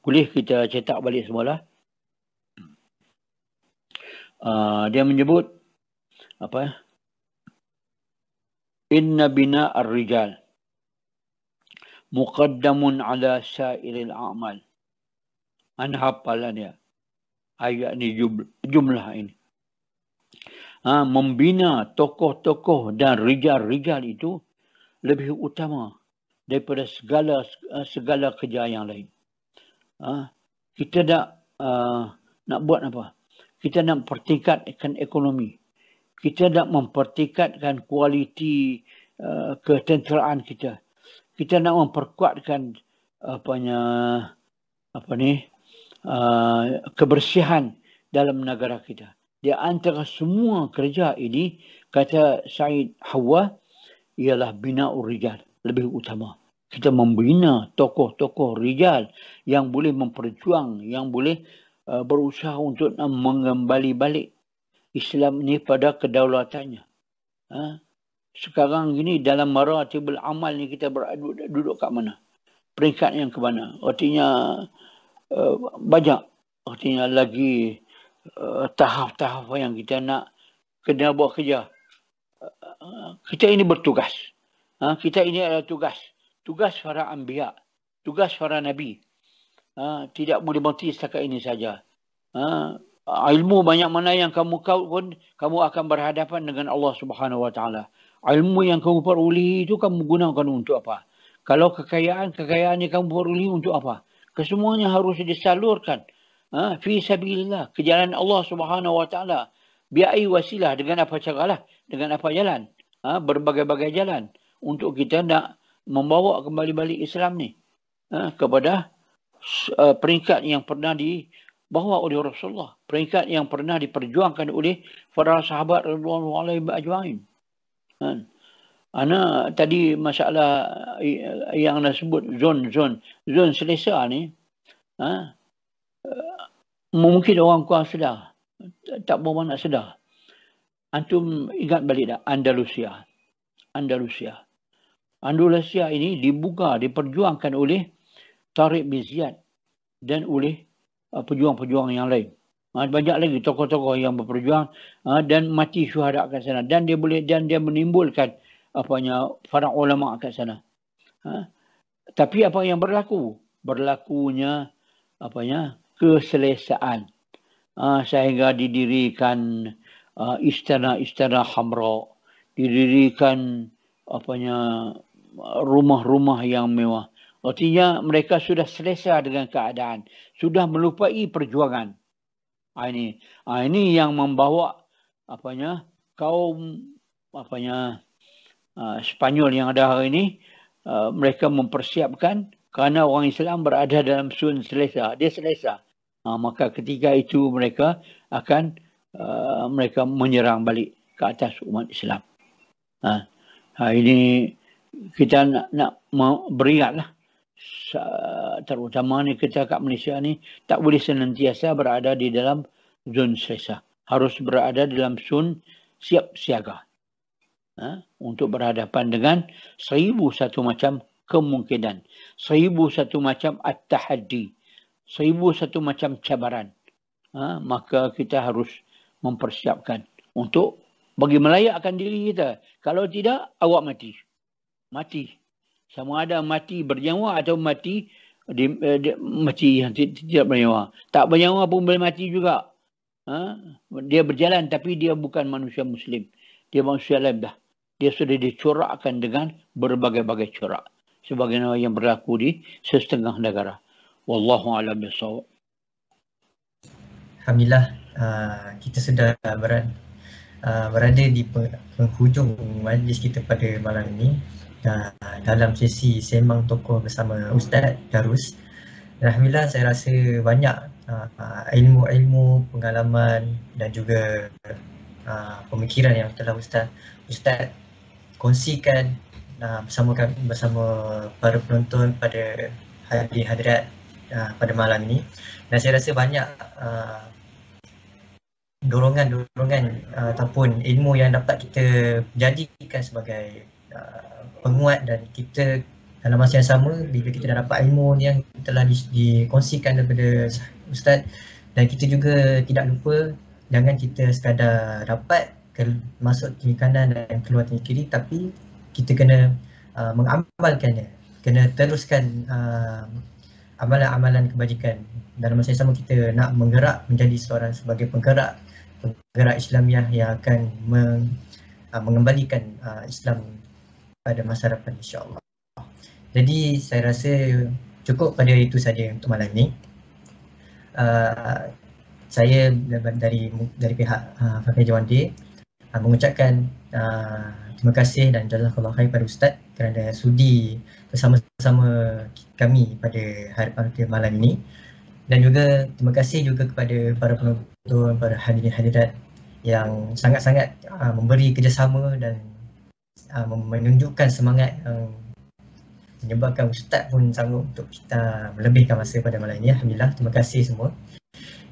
Boleh kita cetak balik semula. Dia menyebut inna bina ar-rijal muqaddamun ala sa'iril a'mal. Ana hafalan dia ayat ni, jumlah ini. Membina tokoh-tokoh dan rijal-rijal itu lebih utama daripada segala kerja yang lain. Kita nak buat apa? Kita nak mempertingkatkan ekonomi. Kita nak mempertingkatkan kualiti ketenteraan kita. Kita nak memperkuatkan kebersihan dalam negara kita. Di antara semua kerja ini, kata Said Hawa, ialah bina'ur rijal, lebih utama. Kita membina tokoh-tokoh rijal yang boleh memperjuang, yang boleh berusaha untuk mengembali balik Islam ni pada kedaulatannya. Sekarang ini dalam maratibul amal ni kita duduk kat mana? Peringkat yang ke mana? Artinya banyak. Artinya lagi tahap-tahap yang kita nak kena buat kerja. Kita ini bertugas. Kita ini adalah tugas. Tugas para anbiya. Tugas para nabi. Tidak boleh berhenti setakat ini saja. Ilmu banyak mana yang kamu pun, kamu akan berhadapan dengan Allah Subhanahu Wa Taala. Ilmu yang kamu peroleh itu kamu gunakan untuk apa? Kalau kekayaan yang kamu peroleh untuk apa? Kesemuanya harus disalurkan fi sabilillah, ke jalan Allah Subhanahu Wa Taala. Biai wasilah, dengan apa caralah, dengan apa jalan, berbagai-bagai jalan untuk kita nak membawa kembali balik Islam ni kepada peringkat yang pernah dibawa oleh Rasulullah, peringkat yang pernah diperjuangkan oleh para sahabat radhiyallahu alaihim ajmain. Ana tadi masalah yang anda sebut zon selesa ni, mungkin orang kurang sedar, tak berapa nak sedar. Antum ingat balik tak Andalusia ini diperjuangkan oleh Tariq bin Ziyad dan oleh pejuang-pejuang yang lain. Banyak lagi tokoh-tokoh yang berperjuang dan mati syuhada kat sana, dan dia menimbulkan para ulama kat sana. Tapi apa yang berlakunya keselesaan, sehingga didirikan istana-istana Hamra, didirikan rumah-rumah yang mewah. Artinya mereka sudah selesa dengan keadaan, sudah melupai perjuangan. Ini yang membawa kaum Spanyol yang ada hari ini, mereka mempersiapkan kerana orang Islam berada dalam zon selesa, dia selesa. Maka ketika itu mereka akan mereka menyerang balik ke atas umat Islam. Ini kita nak beringatlah, terutama ni kita kat Malaysia ni tak boleh senantiasa berada di dalam zon selesa, harus berada dalam zon siap siaga untuk berhadapan dengan 1001 macam kemungkinan, 1001 macam at-tahaddi, 1001 macam cabaran. Maka kita harus mempersiapkan untuk bagi melayakkan diri kita. Kalau tidak, awak mati. Sama ada mati bernyawa atau mati yang tidak bernyawa. Tak bernyawa pun boleh mati juga. Dia berjalan tapi dia bukan manusia Muslim. Dia manusia lain dah. Dia sudah dicorakkan dengan berbagai-bagai corak, sebagaimana yang berlaku di setengah negara. Wallahu a'lam bishawab. Alhamdulillah, kita sudah berada di penghujung majlis kita pada malam ini, dalam sesi sembang tokoh bersama Ustaz Darus. Dan alhamdulillah, saya rasa banyak ilmu-ilmu, pengalaman dan juga pemikiran yang telah Ustaz kongsikan bersama para penonton pada hadirat pada malam ini. Dan saya rasa banyak dorongan ataupun ilmu yang dapat kita jadikan sebagai penguat, dan kita dalam masa yang sama bila kita dah dapat ilmu yang telah dikongsikan daripada Ustaz, dan kita juga tidak lupa jangan kita sekadar dapat masuk tinggi kanan dan keluar tinggi kiri, tapi kita kena mengamalkannya, kena teruskan amalan-amalan kebajikan. Dalam masa yang sama kita nak menggerak menjadi sebagai penggerak Islamiah yang akan mengembalikan Islam pada masa depan, insya-Allah. Jadi saya rasa cukup pada itu saja untuk malam ini. Saya dari pihak Fakulti Jawandi mengucapkan terima kasih dan jazakallahu khair pada Ustaz kerana sudi bersama-sama kami pada hari malam ini. Dan juga terima kasih juga kepada para penonton, para hadirin-hadirat yang sangat-sangat memberi kerjasama dan menunjukkan semangat yang menyebabkan Ustaz pun sanggup untuk kita melebihkan masa pada malam ini. Alhamdulillah, terima kasih semua.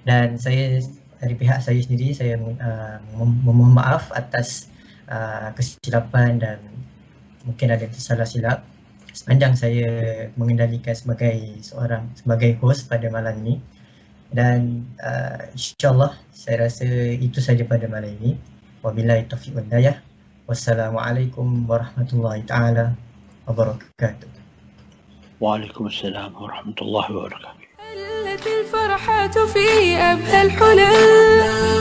Dan saya dari pihak saya sendiri, saya memohon maaf atas kesilapan dan mungkin ada tersalah silap sepanjang saya mengendalikan sebagai host pada malam ini. Dan insyaAllah saya rasa itu saja pada malam ini. Wabillahi taufiq wal hidayah. Wassalamualaikum warahmatullahi taala wabarakatuh. Waalaikumsalam warahmatullahi wabarakatuh. الفرحات في أبهى الحلل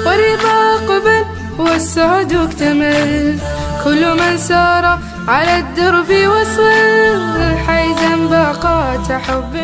والرضا قبل والسعد اكتمل كل من سار على الدرب وصل حيزا باقات حب